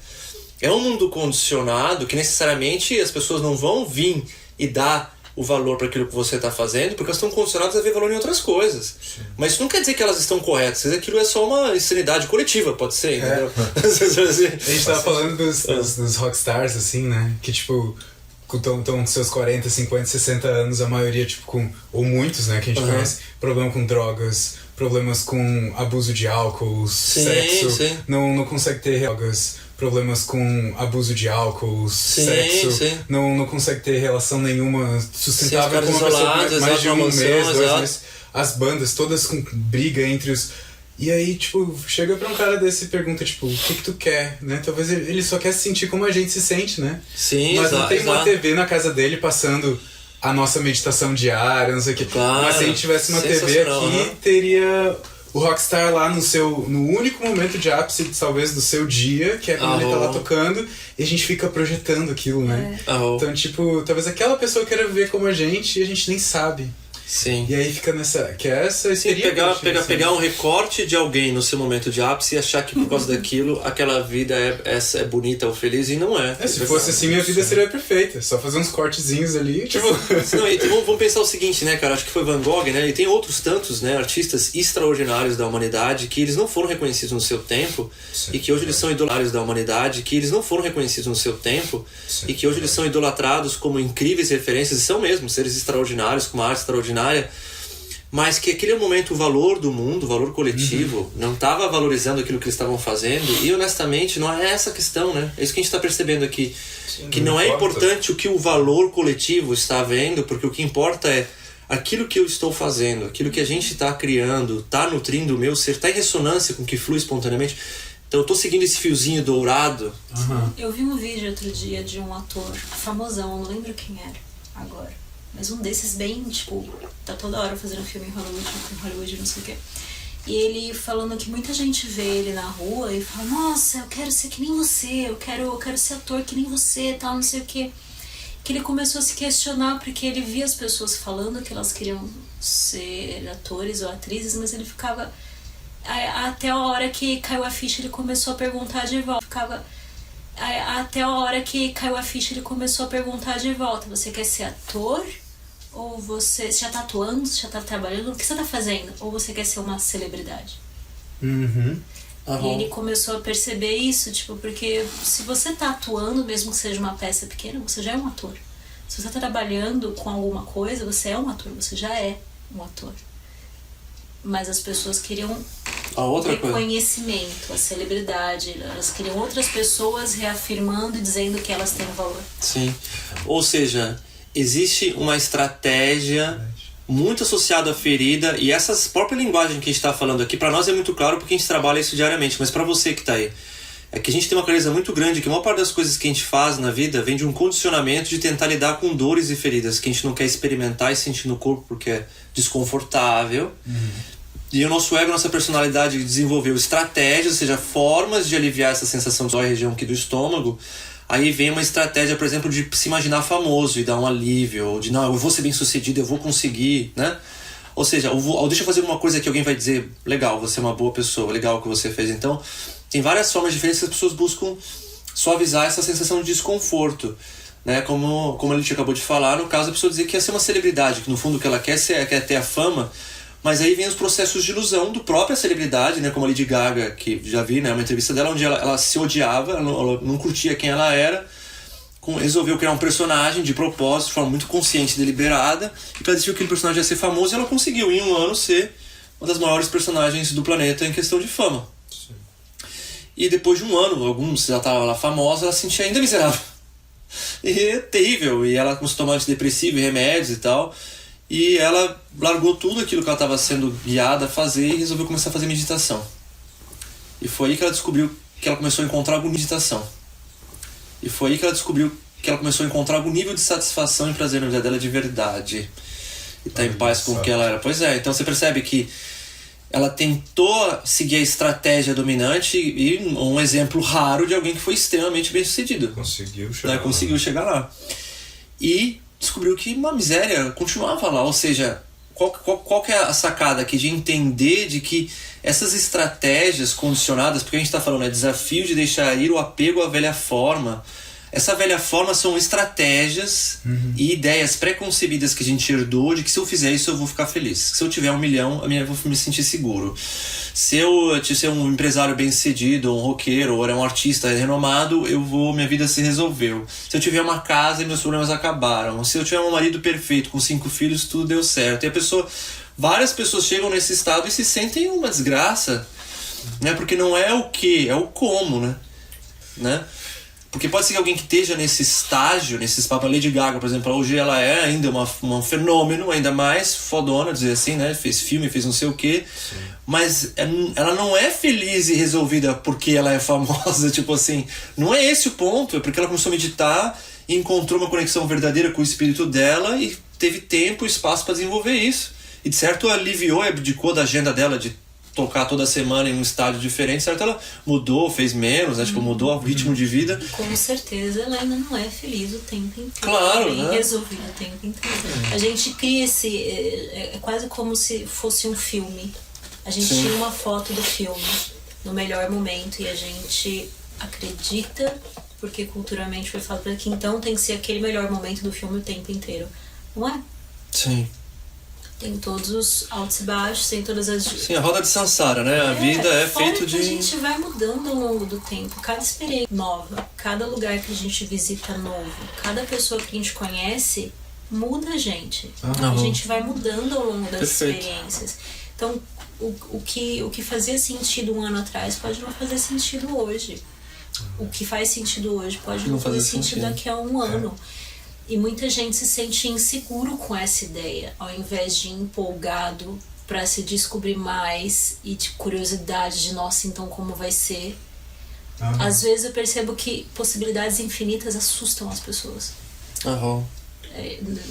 É um mundo condicionado que necessariamente as pessoas não vão vir e dar o valor para aquilo que você está fazendo, porque elas estão condicionadas a ver valor em outras coisas. Sim. Mas isso não quer dizer que elas estão corretas, aquilo é só uma insanidade coletiva, pode ser, entendeu? A gente tava falando dos rockstars, assim, né? Que, tipo, estão com seus 40, 50, 60 anos, a maioria, tipo, ou muitos, né, que a gente conhece, problema com drogas, problemas com abuso de álcool, sexo, não consegue ter drogas, problemas com abuso de álcool, sexo, sim. Não consegue ter relação nenhuma sustentável Sim, com uma pessoa isolados, por mais de um mês, exato. 2 meses. As bandas todas com briga entre os... E aí, tipo, chega pra um cara desse e pergunta, tipo, o que tu quer, né? Talvez ele só quer se sentir como a gente se sente, né? Sim, mas não tem uma exato. TV na casa dele passando a nossa meditação diária, não sei o que. Claro, mas se a gente tivesse uma TV aqui, teria o Rockstar lá no único momento de ápice, talvez, do seu dia, que é quando ele tá lá tocando, e a gente fica projetando aquilo, né? Então, tipo, talvez aquela pessoa queira viver como a gente e a gente nem sabe. Sim. E aí fica nessa... Que é essa experiência. Pegar um recorte de alguém no seu momento de ápice e achar que por causa daquilo aquela vida é bonita ou feliz, e não é. Se fosse assim, minha vida seria perfeita. Só fazer uns cortezinhos ali, tipo... Não, e vamos pensar o seguinte, né, cara? Acho que foi Van Gogh, né? E tem outros tantos, né, artistas extraordinários da humanidade que eles não foram reconhecidos no seu tempo. Sim, e que hoje eles são idolatrados da humanidade, que eles não foram reconhecidos no seu tempo. Sim, e que hoje eles são idolatrados como incríveis referências, e são mesmo seres extraordinários, com uma arte extraordinária, mas que aquele momento o valor do mundo, o valor coletivo, não estava valorizando aquilo que eles estavam fazendo, e honestamente não é essa a questão, né? É isso que a gente está percebendo aqui. Sim, que não é importante o que o valor coletivo está vendo, porque o que importa é aquilo que eu estou fazendo, aquilo que a gente está criando, está nutrindo o meu ser, está em ressonância com o que flui espontaneamente. Então eu tô seguindo esse fiozinho dourado. Eu vi um vídeo outro dia de um ator famosão, não lembro quem era agora. Mas um desses bem, tipo, tá toda hora fazendo filme em Hollywood, não sei o quê. E ele falando que muita gente vê ele na rua e fala, nossa, eu quero ser que nem você, eu quero ser ator que nem você, tal, não sei o quê. Que ele começou a se questionar porque ele via as pessoas falando que elas queriam ser atores ou atrizes, mas ele ficava... Até a hora que caiu a ficha, ele começou a perguntar de volta. Até a hora que caiu a ficha, ele começou a perguntar de volta: você quer ser ator? Ou você já tá atuando? Você já tá trabalhando? O que você tá fazendo? Ou você quer ser uma celebridade? E ele começou a perceber isso, tipo, porque se você tá atuando, mesmo que seja uma peça pequena, você já é um ator. Se você tá trabalhando com alguma coisa, você é um ator, você já é um ator. Mas as pessoas queriam reconhecimento, a celebridade, elas queriam outras pessoas reafirmando e dizendo que elas têm valor. Sim, ou seja, existe uma estratégia muito associada à ferida, e essa própria linguagem que a gente está falando aqui, para nós é muito claro porque a gente trabalha isso diariamente, mas para você que está aí, é que a gente tem uma clareza muito grande que a maior parte das coisas que a gente faz na vida vem de um condicionamento de tentar lidar com dores e feridas que a gente não quer experimentar e sentir no corpo porque é desconfortável. E o nosso ego, a nossa personalidade desenvolveu estratégias, ou seja, formas de aliviar essa sensação de dor na região aqui do estômago. Aí vem uma estratégia, por exemplo, de se imaginar famoso e dar um alívio, ou de não, eu vou ser bem sucedido, eu vou conseguir, né? Ou seja, deixa eu fazer uma coisa que alguém vai dizer, legal, você é uma boa pessoa, legal o que você fez. Então, tem várias formas diferentes que as pessoas buscam suavizar essa sensação de desconforto, né? Como ele acabou de falar, no caso a pessoa dizer que ia ser uma celebridade, que no fundo o que ela quer é ter a fama, mas aí vem os processos de ilusão do própria celebridade, né? Como a Lady Gaga, que já vi, né, uma entrevista dela onde ela se odiava, ela não curtia quem ela era, resolveu criar um personagem de propósito, de forma muito consciente e deliberada, e ela decidiu que aquele personagem ia ser famoso, e ela conseguiu em um ano ser uma das maiores personagens do planeta em questão de fama. Sim. E depois de um ano, alguns já estava lá famosa, ela se sentia ainda miserável. E é terrível, e ela começou a tomar antidepressivo e remédios e tal. E ela largou tudo aquilo que ela estava sendo guiada a fazer e resolveu começar a fazer meditação. E foi aí que ela descobriu que ela começou a encontrar alguma meditação. E foi aí que ela descobriu que ela começou a encontrar algum nível de satisfação e prazer na vida dela de verdade. E tá em paz com o que ela era. Pois é, então você percebe que ela tentou seguir a estratégia dominante e um exemplo raro de alguém que foi extremamente bem sucedido. Conseguiu chegar lá. E descobriu que uma miséria continuava lá, ou seja, qual que é a sacada aqui de entender de que essas estratégias condicionadas, porque a gente está falando, desafio de deixar ir o apego à velha forma. Essa velha forma são estratégias e ideias pré-concebidas que a gente herdou de que se eu fizer isso eu vou ficar feliz. Se eu tiver 1 milhão, eu vou me sentir seguro. Se eu ser um empresário bem-sucedido, um roqueiro, ou um artista renomado, minha vida se resolveu. Se eu tiver uma casa, meus problemas acabaram. Se eu tiver um marido perfeito, com 5 filhos, tudo deu certo. E várias pessoas chegam nesse estado e se sentem uma desgraça, né? Porque não é o que, é o como, né? né? Porque pode ser que alguém que esteja nesse estágio, nesse papo, a Lady Gaga, por exemplo, hoje ela é ainda um fenômeno, ainda mais fodona, dizer assim, né? Fez filme, fez não sei o quê. Sim. Mas ela não é feliz e resolvida porque ela é famosa, tipo assim. Não é esse o ponto, é porque ela começou a meditar e encontrou uma conexão verdadeira com o espírito dela e teve tempo e espaço para desenvolver isso. E de certo aliviou e abdicou da agenda dela de tocar toda semana em um estádio diferente, certo? Ela mudou, fez menos, né? Tipo, mudou o ritmo de vida. Com certeza ela ainda não é feliz o tempo inteiro. Claro, né? né? Resolvida o tempo inteiro. A gente cria esse... É quase como se fosse um filme. A gente tira uma foto do filme no melhor momento e a gente acredita, porque culturalmente foi falado que então tem que ser aquele melhor momento do filme o tempo inteiro. Não é? Sim. Tem todos os altos e baixos, tem todas as... Sim, a roda de Sansara, né? A vida é feito de... A gente vai mudando ao longo do tempo. Cada experiência nova, cada lugar que a gente visita novo, cada pessoa que a gente conhece, muda a gente. A gente vai mudando ao longo das experiências. Então, o que fazia sentido um ano atrás pode não fazer sentido hoje. O que faz sentido hoje pode não fazer sentido daqui a um ano. E muita gente se sente inseguro com essa ideia, ao invés de empolgado para se descobrir mais e de curiosidade de, nossa, então como vai ser. Às vezes eu percebo que possibilidades infinitas assustam as pessoas.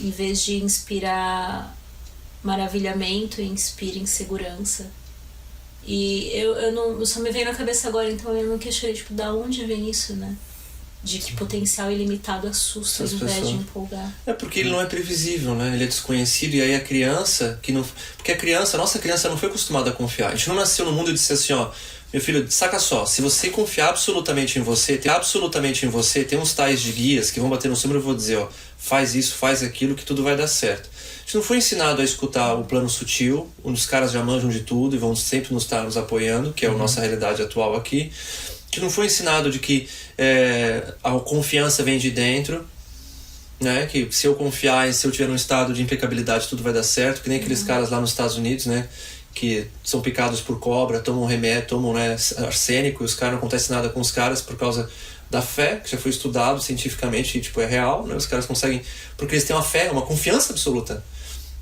Em vez de inspirar maravilhamento, inspira insegurança. E eu só me veio na cabeça agora, então eu não questionei, tipo, da onde vem isso, né? De que potencial ilimitado assusta ao invés de empolgar. É porque ele não é previsível, né? Ele é desconhecido e aí a criança que não... Porque a nossa criança não foi acostumada a confiar. A gente não nasceu no mundo e disse assim, ó, meu filho, saca só, se você confiar absolutamente em você, tem uns tais de guias que vão bater no seu ombro e vou dizer, ó, faz isso, faz aquilo, que tudo vai dar certo. A gente não foi ensinado a escutar o plano sutil, onde os caras já manjam de tudo e vão sempre estar nos apoiando, que é a nossa realidade atual aqui. A gente não foi ensinado de que a confiança vem de dentro, né? Que se eu confiar e se eu tiver num estado de impecabilidade tudo vai dar certo, que nem aqueles caras lá nos Estados Unidos, né? Que são picados por cobra, tomam remédio, tomam, né, arsênico, e os caras não acontece nada com os caras por causa da fé, que já foi estudado cientificamente e tipo, é real, né? Os caras conseguem, porque eles têm uma fé, uma confiança absoluta,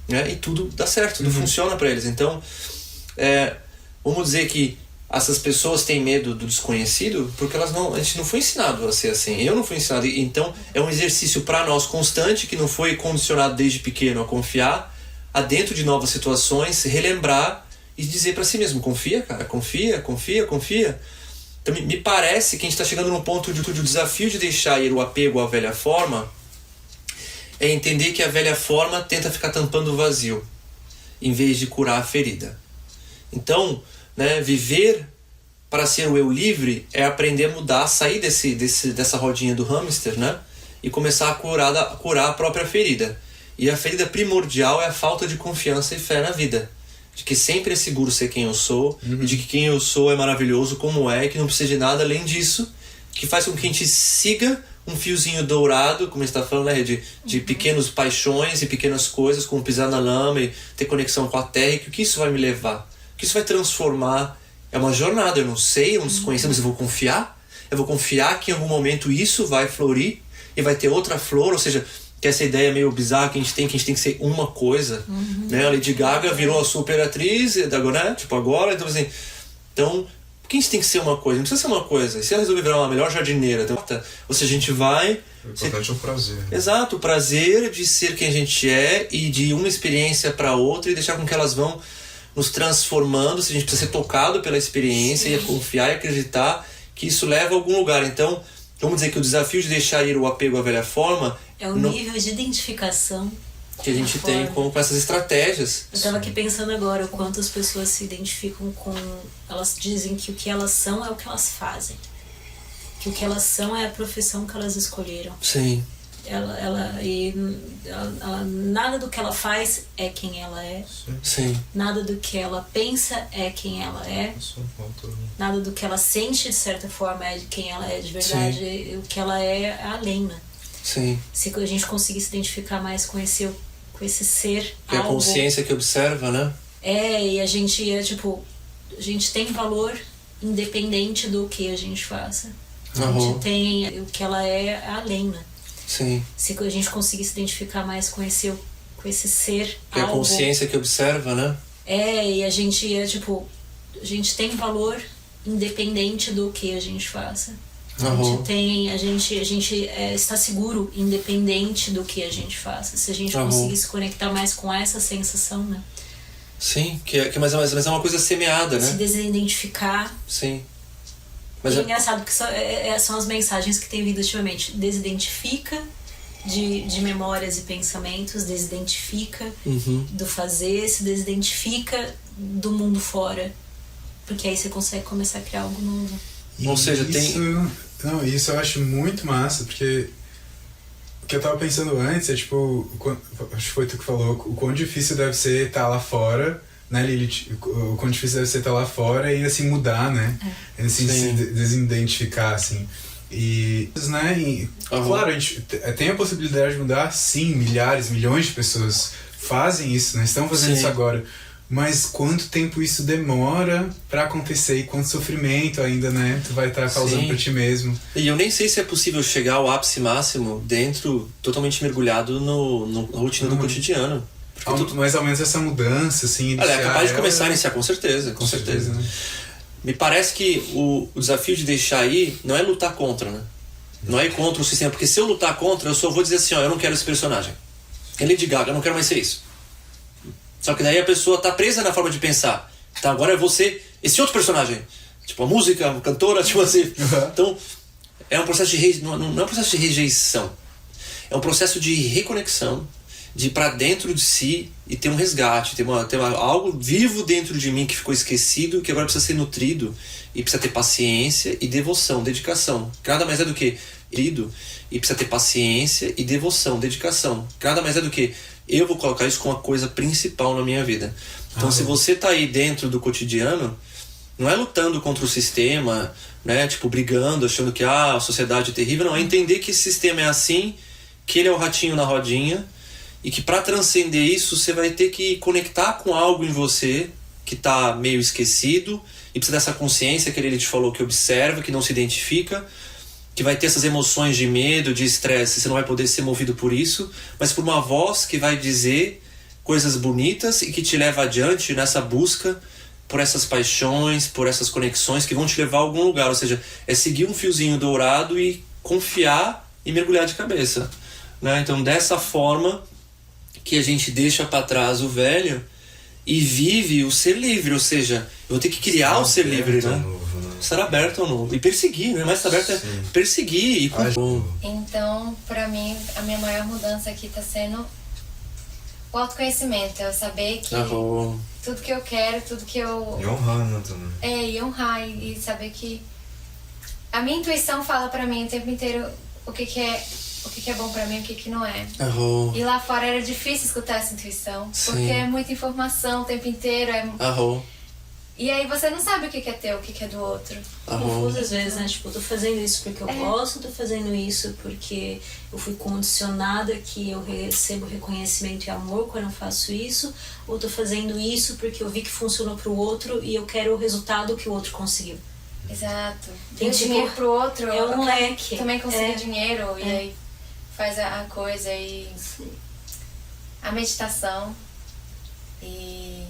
né? E tudo dá certo, tudo funciona para eles. Então, vamos dizer que essas pessoas têm medo do desconhecido porque a gente não foi ensinado a ser assim. Eu não fui ensinado. Então é um exercício para nós constante, que não foi condicionado desde pequeno a confiar, a dentro de novas situações relembrar e dizer para si mesmo, confia, cara, confia. Então me parece que a gente está chegando num ponto de o desafio de deixar ir o apego à velha forma é entender que a velha forma tenta ficar tampando o vazio em vez de curar a ferida. Então, né, viver para ser o eu livre é aprender a mudar, sair dessa rodinha do hamster, né, e começar a curar a própria ferida. E a ferida primordial é a falta de confiança e fé na vida. De que sempre é seguro ser quem eu sou, e de que quem eu sou é maravilhoso como é, e que não precisa de nada além disso, que faz com que a gente siga um fiozinho dourado, como a gente está falando, né, de pequenas paixões e pequenas coisas, como pisar na lama e ter conexão com a terra, e que isso vai me levar. Que isso vai transformar. É uma jornada, eu não sei, eu não desconheço, mas eu vou confiar que em algum momento isso vai florir e vai ter outra flor, ou seja, que essa ideia meio bizarra que a gente tem que ser uma coisa, né? A Lady Gaga virou a super atriz, né? Tipo agora, então assim, por que a gente tem que ser uma coisa? Não precisa ser uma coisa. E se ela resolver virar uma melhor jardineira, ou seja, a gente vai... O importante é o prazer. Exato, o prazer de ser quem a gente é e de uma experiência para outra e deixar com que elas vão nos transformando, se a gente precisa ser tocado pela experiência. Sim. E confiar e acreditar que isso leva a algum lugar. Então, vamos dizer que o desafio de deixar ir o apego à velha forma... É o nível de identificação que a gente tem com essas estratégias. Eu estava aqui pensando agora o quanto as pessoas se identificam com... Elas dizem que o que elas são é o que elas fazem. Que o que elas são é a profissão que elas escolheram. Sim. Nada do que ela faz é quem ela é. Sim. Nada do que ela pensa é quem ela é. Nada do que ela sente de certa forma é de quem ela é de verdade. Sim. O que ela é além, né? Sim. Se a gente conseguir se identificar mais com esse ser, que é a consciência que observa, né? E a gente tem valor independente do que a gente faça. A Aham. gente tem o que ela é além, né? Sim. Se a gente conseguir se identificar mais com esse ser Que é a algo... consciência que observa, né? E a gente a gente tem valor independente do que a gente faça. A gente está seguro independente do que a gente faça. Se a gente conseguir se conectar mais com essa sensação, né? Sim, mas é uma coisa semeada, né? Se desidentificar. Sim. Mas é engraçado porque são as mensagens que tem vindo ultimamente. Desidentifica de memórias e pensamentos, desidentifica do fazer, se desidentifica do mundo fora. Porque aí você consegue começar a criar algo novo. Ou seja, isso eu acho muito massa, porque o que eu tava pensando antes é tipo, acho que foi tu que falou, o quão difícil deve ser estar lá fora, né, Lilith? O quão difícil deve ser estar lá fora e assim mudar, né? Assim, se desidentificar, assim. E, né, claro, a gente tem a possibilidade de mudar, sim, milhares, milhões de pessoas fazem isso, né? Estão fazendo isso agora. Mas quanto tempo isso demora pra acontecer e quanto sofrimento ainda, né, tu vai estar causando pra ti mesmo. E eu nem sei se é possível chegar ao ápice máximo dentro, totalmente mergulhado na rotina do cotidiano. Mas ao menos essa mudança, assim... Olha, é capaz de começar a iniciar, com certeza. Né? Me parece que o desafio de deixar aí não é lutar contra, né? Não é ir contra o sistema, porque se eu lutar contra, eu só vou dizer assim, ó, eu não quero esse personagem. É Lady Gaga, eu não quero mais ser isso. Só que daí a pessoa tá presa na forma de pensar. Tá, agora é você, esse outro personagem. Tipo, a música, a cantora, tipo assim. Então, é um processo não é um processo de rejeição. É um processo de reconexão, de ir pra dentro de si e ter um resgate, ter algo vivo dentro de mim que ficou esquecido, que agora precisa ser nutrido e precisa ter paciência e devoção, dedicação. Nada mais é do que querido e precisa ter paciência e devoção, dedicação. Nada mais é do que eu vou colocar isso como a coisa principal na minha vida. Então, se você tá aí dentro do cotidiano, não é lutando contra o sistema, né, tipo, brigando, achando que a sociedade é terrível, não, é entender que esse sistema é assim, que ele é o ratinho na rodinha, e que para transcender isso, você vai ter que conectar com algo em você que tá meio esquecido, e precisa dessa consciência que ele te falou, que observa, que não se identifica, que vai ter essas emoções de medo, de estresse, você não vai poder ser movido por isso, mas por uma voz que vai dizer coisas bonitas e que te leva adiante nessa busca por essas paixões, por essas conexões que vão te levar a algum lugar. Ou seja, é seguir um fiozinho dourado e confiar e mergulhar de cabeça, né? Então, dessa forma que a gente deixa para trás o velho e vive o ser livre, ou seja, eu vou ter que criar o ser livre, né? Estar aberto ao novo. E perseguir, né? Mais aberto é perseguir e Então, pra mim, a minha maior mudança aqui tá sendo o autoconhecimento. É eu saber que tudo que eu quero, tudo que eu... E honrar, né, também. E honrar. E saber que a minha intuição fala pra mim o tempo inteiro o que é bom pra mim e o que não é. E lá fora era difícil escutar essa intuição. Porque é muita informação o tempo inteiro. E aí você não sabe o que é teu, o que é do outro. Confuso às vezes, né? Tipo, eu tô fazendo isso porque eu gosto, tô fazendo isso porque eu fui condicionada que eu recebo reconhecimento e amor quando eu faço isso, ou tô fazendo isso porque eu vi que funcionou pro outro e eu quero o resultado que o outro conseguiu. Exato. Tem dinheiro pro outro. É um leque. Também conseguir dinheiro e aí faz a coisa e... A meditação e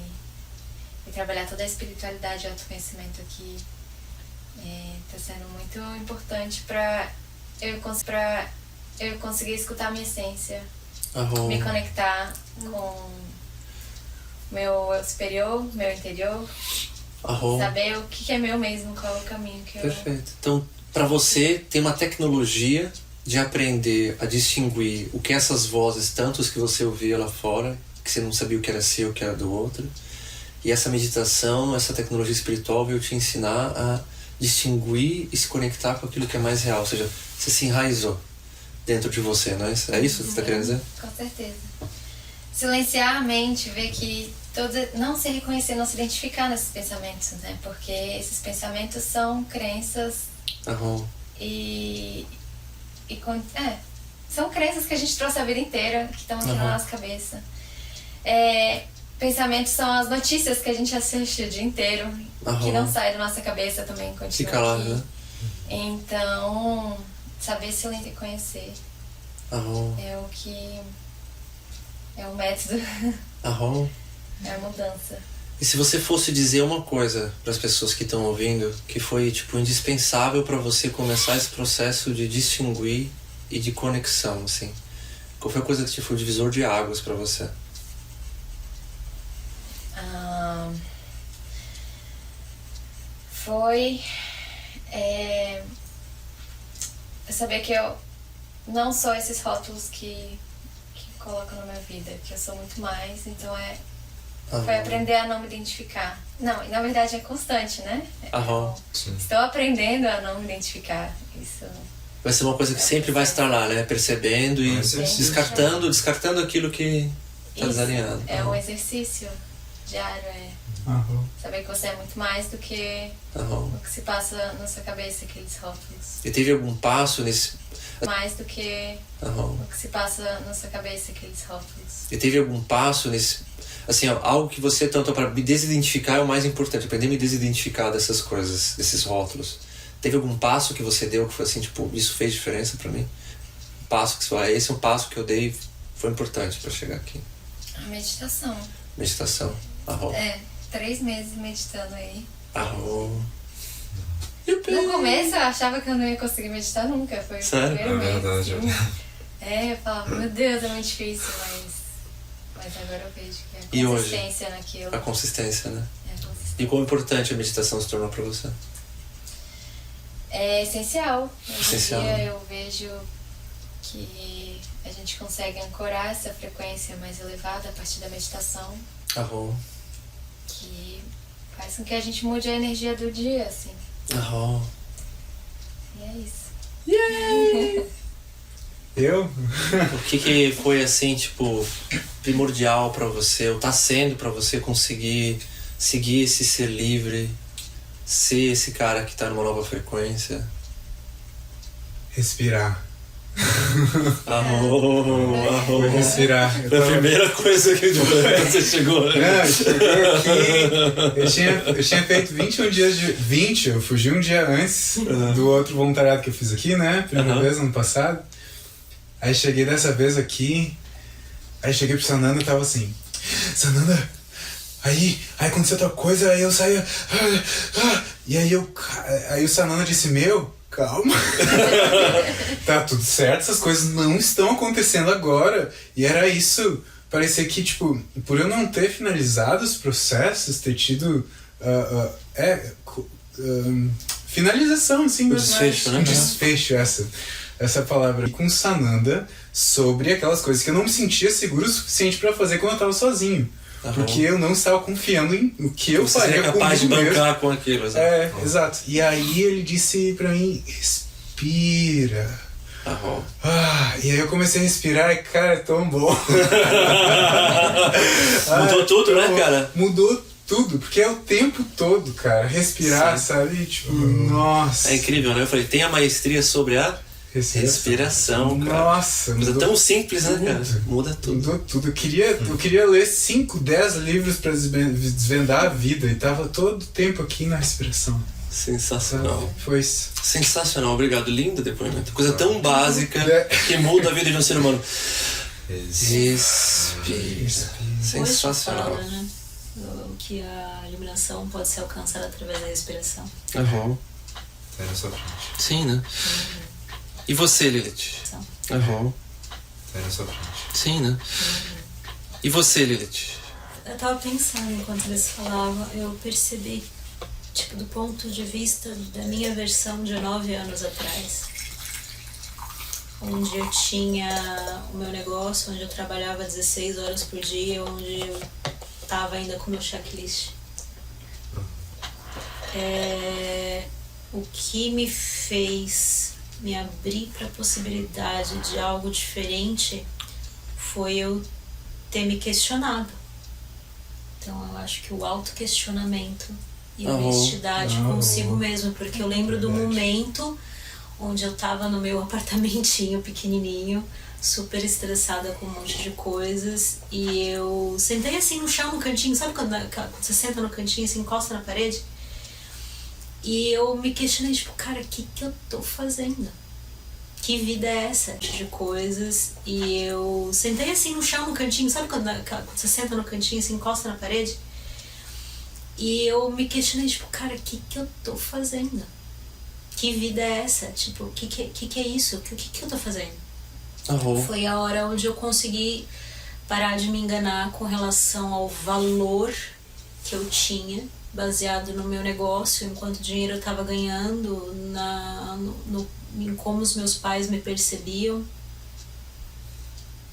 trabalhar toda a espiritualidade e autoconhecimento aqui tá sendo muito importante pra eu conseguir escutar a minha essência, me conectar com meu superior, meu interior, saber o que é meu mesmo, qual é o caminho que eu... Perfeito. Então, pra você, tem uma tecnologia de aprender a distinguir o que essas vozes, tantos que você ouvia lá fora, que você não sabia o que era seu, o que era do outro. E essa meditação, essa tecnologia espiritual veio te ensinar a distinguir e se conectar com aquilo que é mais real. Ou seja, você se enraizou dentro de você, não é isso? É isso que você está querendo dizer? Com certeza. Silenciar a mente, ver que não se reconhecer, não se identificar nesses pensamentos, né? Porque esses pensamentos são crenças são crenças que a gente trouxe a vida inteira, que estão aqui na nossa cabeça. Pensamentos são as notícias que a gente assiste o dia inteiro, que não saem da nossa cabeça também, continua Fica lá, aqui. né? Então, saber se conhecer é o que... é o método, é a mudança. E se você fosse dizer uma coisa para as pessoas que estão ouvindo que foi tipo indispensável para você começar esse processo de distinguir e de conexão, assim, qual foi a coisa que tipo, foi o divisor de águas para você? Foi eu saber que eu não sou esses rótulos que colocam na minha vida, que eu sou muito mais, então foi aprender a não me identificar. Não, e na verdade é constante, né? Estou aprendendo a não me identificar. Isso vai ser uma coisa que sempre vai estar lá, né? Percebendo e descartando aquilo que está desalinhado. É um exercício diário, saber que você é muito mais do que o que se passa na sua cabeça, aqueles rótulos. E teve algum passo nesse... Mais do que o que se passa na sua cabeça, aqueles rótulos. E teve algum passo nesse... Assim, algo que você tanto para me desidentificar é o mais importante, aprender a me desidentificar dessas coisas, desses rótulos. Teve algum passo que você deu que foi assim, tipo, isso fez diferença pra mim? Um passo que você falou, esse é um passo que eu dei, foi importante pra chegar aqui. A meditação. Meditação. 3 meses meditando aí. No começo eu achava que eu não ia conseguir meditar nunca. Foi Sério? o primeiro mês. Verdade. Assim. Eu falava, meu Deus, é muito difícil, mas agora eu vejo que é a consistência naquilo. A consistência, né? É a consistência. E quão importante a meditação se tornou pra você? É essencial. Hoje em Essencial. dia eu vejo que a gente consegue ancorar essa frequência mais elevada a partir da meditação. Que faz com que a gente mude a energia do dia, assim. E é isso. Yay! Eu? O que foi assim, tipo, primordial pra você, ou tá sendo pra você conseguir seguir esse ser livre, ser esse cara que tá numa nova frequência? Respirar. Foi respirar. Foi a primeira coisa que você chegou. Não, eu cheguei aqui. Eu tinha feito 21 dias de. 20, eu fugi um dia antes do outro voluntariado que eu fiz aqui, né? Primeira vez ano passado. Aí cheguei dessa vez aqui. Aí cheguei pro Sananda e tava assim: Sananda, aí aconteceu outra coisa, aí eu saía. E aí o Sananda disse: Meu, calma. Tá tudo certo, essas coisas não estão acontecendo agora. E era isso. Parecia que, tipo, por eu não ter finalizado os processos, ter tido finalização, assim, desfecho, né? Um desfecho, essa palavra. E com Sananda sobre aquelas coisas que eu não me sentia seguro o suficiente pra fazer quando eu tava sozinho. Porque eu não estava confiando em o que eu faria comigo mesmo. Você seria capaz de bancar com aquilo, exato. Exato. E aí ele disse pra mim: respira. E aí eu comecei a respirar e, cara, é tão bom. Mudou tudo, né, cara? Mudou tudo, porque é o tempo todo, cara. Respirar, sabe? Tipo, nossa. É incrível, né? Eu falei, tem a maestria sobre a respiração, cara. Nossa. Mas é tão simples, né, cara? Muda tudo. Mudou tudo. Eu queria ler 5, 10 livros pra desvendar a vida e tava todo o tempo aqui na respiração. Sensacional. Foi isso. Sensacional, obrigado. Lindo depoimento. Coisa tão básica que muda a vida de um ser humano. Respira. Sensacional. Hoje fala, né? Que a iluminação pode ser alcançada através da respiração. Tá na sua frente. Sim, né? E você, Lilith? Tá na sua frente. Sim, né? E você, Lilith? Eu tava pensando enquanto eles falavam, eu percebi, tipo, do ponto de vista da minha versão de 9 anos atrás, onde eu tinha o meu negócio, onde eu trabalhava 16 horas por dia, onde eu tava ainda com o meu checklist. O que me fez me abrir para a possibilidade de algo diferente foi eu ter me questionado. Então eu acho que o autoquestionamento e a honestidade consigo mesmo, porque eu lembro do momento onde eu tava no meu apartamentinho pequenininho, super estressada com um monte de coisas, e eu sentei assim no chão, no cantinho, sabe quando você senta no cantinho e se encosta na parede? E eu me questionei, tipo, cara, o que eu tô fazendo? Que vida é essa? De coisas. E eu sentei assim no chão, no cantinho. Sabe quando você senta no cantinho, se encosta na parede? E eu me questionei, tipo, cara, o que eu tô fazendo? Que vida é essa? Tipo, o que é isso? O que eu tô fazendo? Foi a hora onde eu consegui parar de me enganar com relação ao valor que eu tinha, baseado no meu negócio, em quanto dinheiro eu tava ganhando, em como os meus pais me percebiam.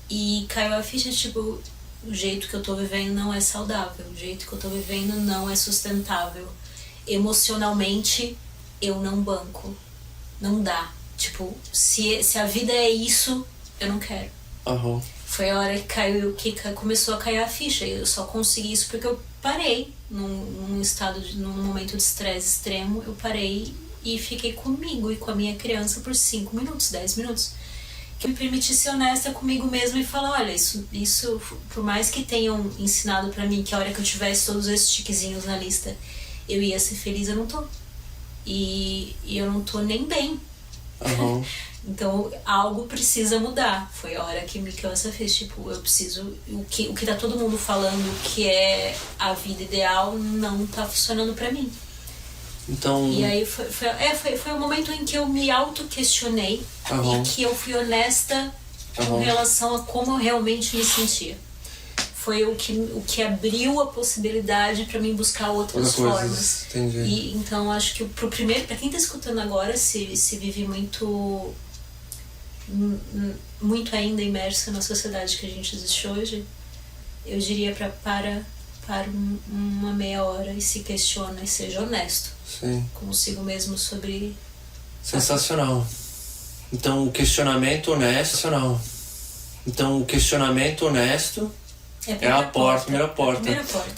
E caiu a ficha, tipo, o jeito que eu tô vivendo não é saudável, o jeito que eu tô vivendo não é sustentável. Emocionalmente, eu não banco. Não dá. Tipo, se a vida é isso, eu não quero. Foi a hora que começou a cair a ficha. Eu só consegui isso porque eu parei num momento de estresse extremo. Eu parei e fiquei comigo e com a minha criança por 5 minutos, 10 minutos. Que me permitisse ser honesta comigo mesma e falar, olha, isso por mais que tenham ensinado pra mim que a hora que eu tivesse todos esses tiquezinhos na lista eu ia ser feliz, eu não tô. E eu não tô nem bem. Então algo precisa mudar. Foi a hora que me caiu essa ficha, tipo, eu preciso, o que tá todo mundo falando que é a vida ideal não tá funcionando pra mim. Então... E aí foi o momento em que eu me auto-questionei e que eu fui honesta com relação a como eu realmente me sentia. Foi o que abriu a possibilidade pra mim buscar outras formas. Entendi. E então acho que pra quem tá escutando agora, se vive muito ainda imerso na sociedade que a gente existe hoje, eu diria para uma meia hora e se questiona e seja honesto. Sim. Consigo mesmo sobre... Sensacional. Então o questionamento honesto é a primeira porta.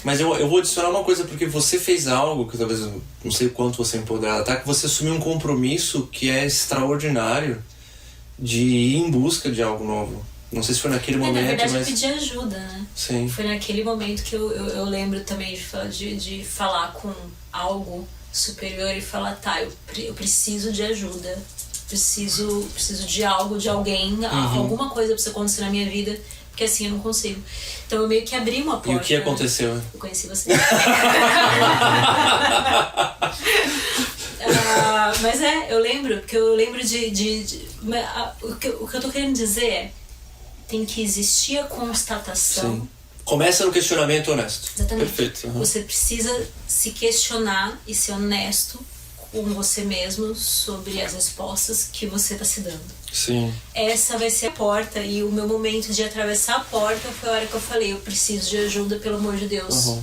Mas eu vou adicionar uma coisa, porque você fez algo que talvez, não sei o quanto você é empoderada, tá? Que você assumiu um compromisso que é extraordinário de ir em busca de algo novo. Não sei se foi naquele momento, na verdade, mas... eu pedi ajuda, né? Sim. Foi naquele momento que eu lembro também de falar com algo superior e falar, tá, eu preciso de ajuda. Preciso de algo, de alguém, alguma coisa precisa acontecer na minha vida, porque assim eu não consigo. Então eu meio que abri uma porta. E o que aconteceu? Né? Eu conheci você. Mas eu lembro, porque eu lembro o que eu tô querendo dizer é, tem que existir a constatação. Sim. Começa no questionamento honesto. Exatamente. Perfeito. Você precisa se questionar e ser honesto com você mesmo sobre as respostas que você está se dando. Sim. Essa vai ser a porta, e o meu momento de atravessar a porta foi a hora que eu falei, eu preciso de ajuda, pelo amor de Deus.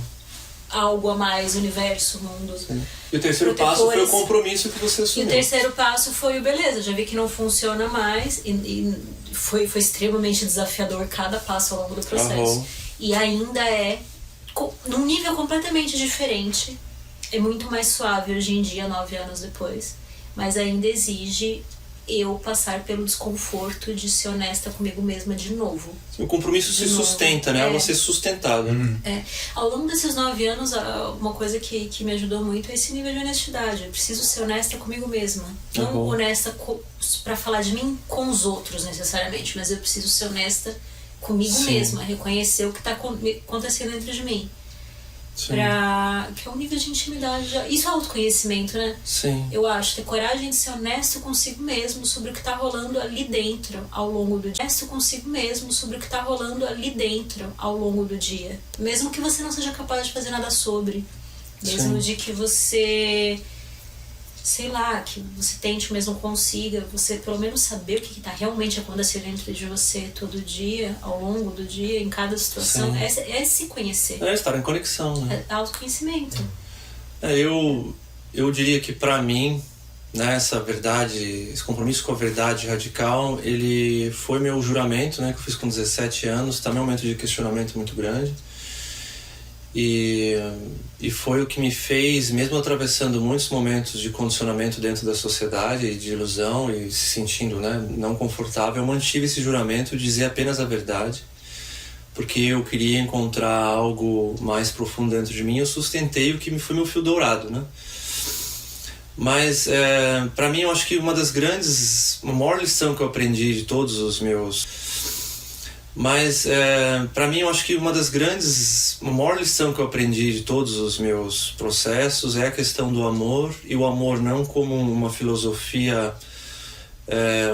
Algo a mais, universo, mundo. Sim. E o terceiro passo foi o compromisso que você assumiu. E o terceiro passo foi o beleza, já vi que não funciona mais, e foi extremamente desafiador cada passo ao longo do processo. E ainda é num nível completamente diferente. É muito mais suave hoje em dia, 9 anos depois. Mas ainda exige eu passar pelo desconforto de ser honesta comigo mesma de novo. O compromisso se sustenta, né? Você sustentado. Ao longo desses 9 anos, uma coisa que me ajudou muito é esse nível de honestidade. Eu preciso ser honesta comigo mesma. Não honesta pra falar de mim com os outros, necessariamente. Mas eu preciso ser honesta comigo mesma. Reconhecer o que tá acontecendo dentro de mim. Que é um nível de intimidade. Isso é autoconhecimento, né? Sim. Eu acho, ter coragem de ser honesto consigo mesmo sobre o que tá rolando ali dentro ao longo do dia. Honesto consigo mesmo sobre o que tá rolando ali dentro ao longo do dia. Mesmo que você não seja capaz de fazer nada sobre. Mesmo de que você, sei lá, que você tente, mas não consiga, você pelo menos saber o que tá realmente acontecendo dentro de você todo dia, ao longo do dia, em cada situação. É se conhecer. É estar em conexão, né? É autoconhecimento. Eu diria que pra mim, né, essa verdade, esse compromisso com a verdade radical, ele foi meu juramento, né, que eu fiz com 17 anos, também um momento de questionamento muito grande. E foi o que me fez, mesmo atravessando muitos momentos de condicionamento dentro da sociedade, de ilusão e se sentindo, né, não confortável, eu mantive esse juramento de dizer apenas a verdade, porque eu queria encontrar algo mais profundo dentro de mim. Eu sustentei o que foi meu fio dourado, né? Mas, para mim, eu acho que a maior lição que eu aprendi de todos os meus... Mas, para mim, eu acho que a maior lição que eu aprendi de todos os meus processos é a questão do amor, e o amor não como uma filosofia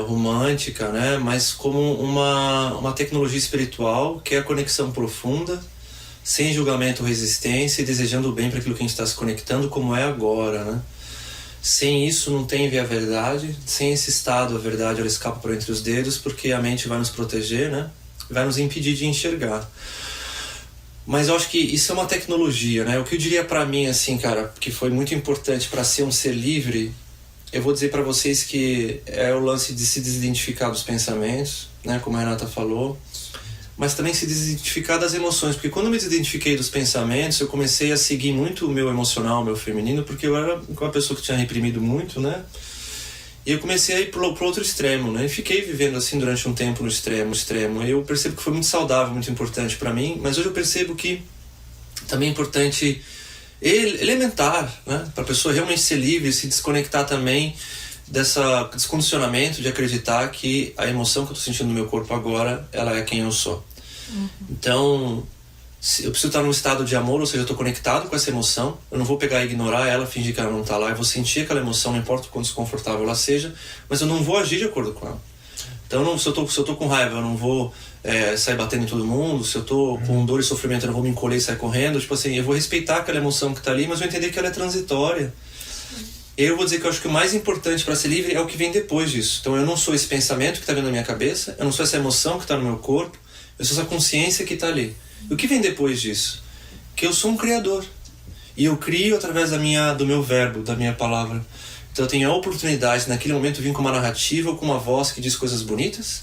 romântica, né? Mas como uma tecnologia espiritual, que é a conexão profunda, sem julgamento ou resistência, e desejando o bem para aquilo que a gente está se conectando, como é agora, né? Sem isso não tem a verdade, sem esse estado a verdade ela escapa por entre os dedos, porque a mente vai nos proteger, né? Vai nos impedir de enxergar. Mas eu acho que isso é uma tecnologia, né? O que eu diria pra mim, assim, cara, que foi muito importante para ser um ser livre, eu vou dizer pra vocês que é o lance de se desidentificar dos pensamentos, né? Como a Renata falou, mas também se desidentificar das emoções, porque quando eu me desidentifiquei dos pensamentos, eu comecei a seguir muito o meu emocional, o meu feminino, porque eu era uma pessoa que tinha reprimido muito, né? E eu comecei a ir pro outro extremo, né? E fiquei vivendo assim durante um tempo no extremo. E eu percebo que foi muito saudável, muito importante para mim. Mas hoje eu percebo que também é importante, elementar, né? Para a pessoa realmente ser livre, se desconectar também desse condicionamento de acreditar que a emoção que eu tô sentindo no meu corpo agora, ela é quem eu sou. Então, eu preciso estar num estado de amor, ou seja, eu estou conectado com essa emoção, eu não vou pegar e ignorar ela, fingir que ela não está lá, eu vou sentir aquela emoção, não importa o quão desconfortável ela seja, mas eu não vou agir de acordo com ela. Então, se eu tô com raiva, eu não vou sair batendo em todo mundo, se eu tô com dor e sofrimento, eu não vou me encolher e sair correndo, tipo assim, eu vou respeitar aquela emoção que está ali, mas eu vou entender que ela é transitória. E eu vou dizer que eu acho que o mais importante para ser livre é o que vem depois disso. Então, eu não sou esse pensamento que está vindo na minha cabeça, eu não sou essa emoção que está no meu corpo, eu sou essa consciência que está ali. E o que vem depois disso? Que eu sou um criador. E eu crio através do meu verbo, da minha palavra. Então eu tenho a oportunidade, naquele momento, vir com uma narrativa ou com uma voz que diz coisas bonitas.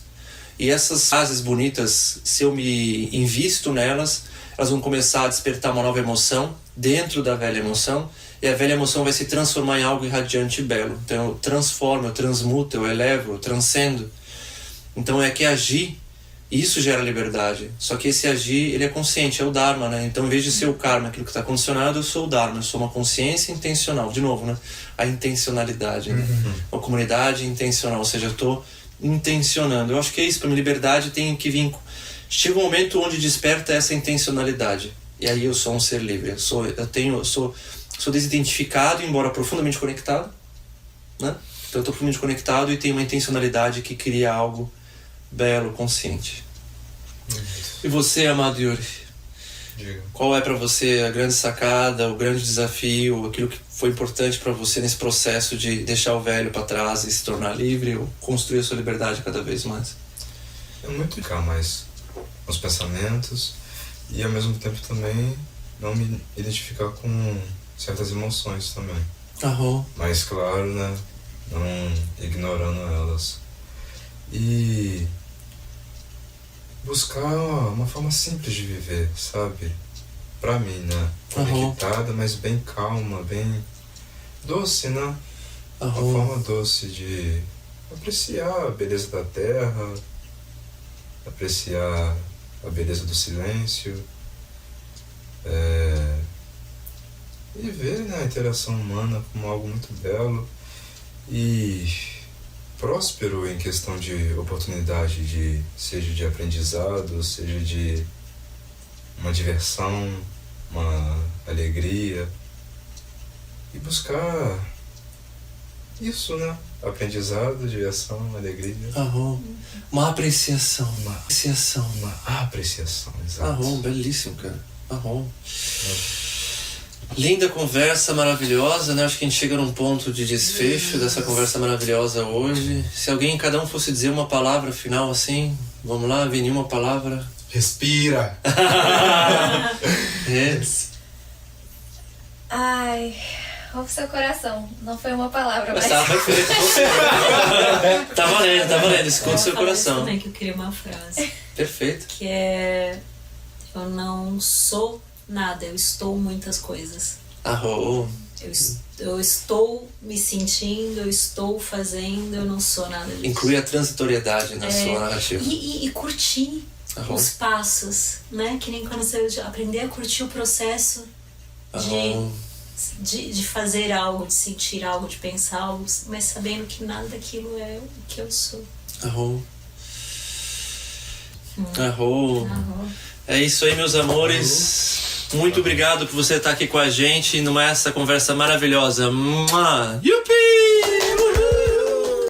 E essas frases bonitas, se eu me invisto nelas, elas vão começar a despertar uma nova emoção dentro da velha emoção. E a velha emoção vai se transformar em algo irradiante e belo. Então eu transformo, eu transmuto, eu elevo, eu transcendo. Então é que agir, isso gera liberdade. Só que esse agir, ele é consciente, é o Dharma, né? Então, em vez de ser o karma, aquilo que está condicionado, eu sou o Dharma, eu sou uma consciência intencional. De novo, né? A intencionalidade, né? Uma comunidade intencional, ou seja, eu estou intencionando. Eu acho que é isso, para mim, liberdade tem que vir... Chega um momento onde desperta essa intencionalidade. E aí eu sou um ser livre. Eu sou desidentificado, embora profundamente conectado, né? Então eu estou profundamente conectado e tenho uma intencionalidade que cria algo belo, consciente. E você, amado Yuri? Diga. Qual é para você a grande sacada, o grande desafio, aquilo que foi importante para você nesse processo de deixar o velho para trás e se tornar livre ou construir a sua liberdade cada vez mais? É muito ficar mais nos pensamentos e ao mesmo tempo também não me identificar com certas emoções também. Mas claro, né, não ignorando elas. E buscar uma forma simples de viver, sabe? Pra mim, né? Conectada, mas bem calma, bem doce, né? Uma forma doce de apreciar a beleza da terra, apreciar a beleza do silêncio, e ver, né, a interação humana como algo muito belo e próspero em questão de oportunidade, seja de aprendizado, seja de uma diversão, uma alegria, e buscar isso, né? Aprendizado, diversão, alegria. Uma apreciação. Uma apreciação, exato. Belíssimo, cara. Linda conversa, maravilhosa, né? Acho que a gente chega num ponto de desfecho dessa conversa maravilhosa hoje. Se cada um fosse dizer uma palavra final assim, vamos lá, Vini, uma palavra. Respira! Ai, ouve seu coração. Não foi uma palavra, mas... Tá perfeito. Tá valendo. Escuta seu coração. Também que eu queria uma frase. Perfeito. Que é... Eu não sou nada, eu estou muitas coisas. Eu estou me sentindo, eu estou fazendo, eu não sou nada disso. Inclui a transitoriedade na sua narrativa. E curtir os passos, né? Que nem quando você aprender a curtir o processo de fazer algo, de sentir algo, de pensar algo, mas sabendo que nada daquilo é o que eu sou. Arrou. É isso aí, meus amores. Muito obrigado por você estar aqui com a gente nessa conversa maravilhosa. Yupi!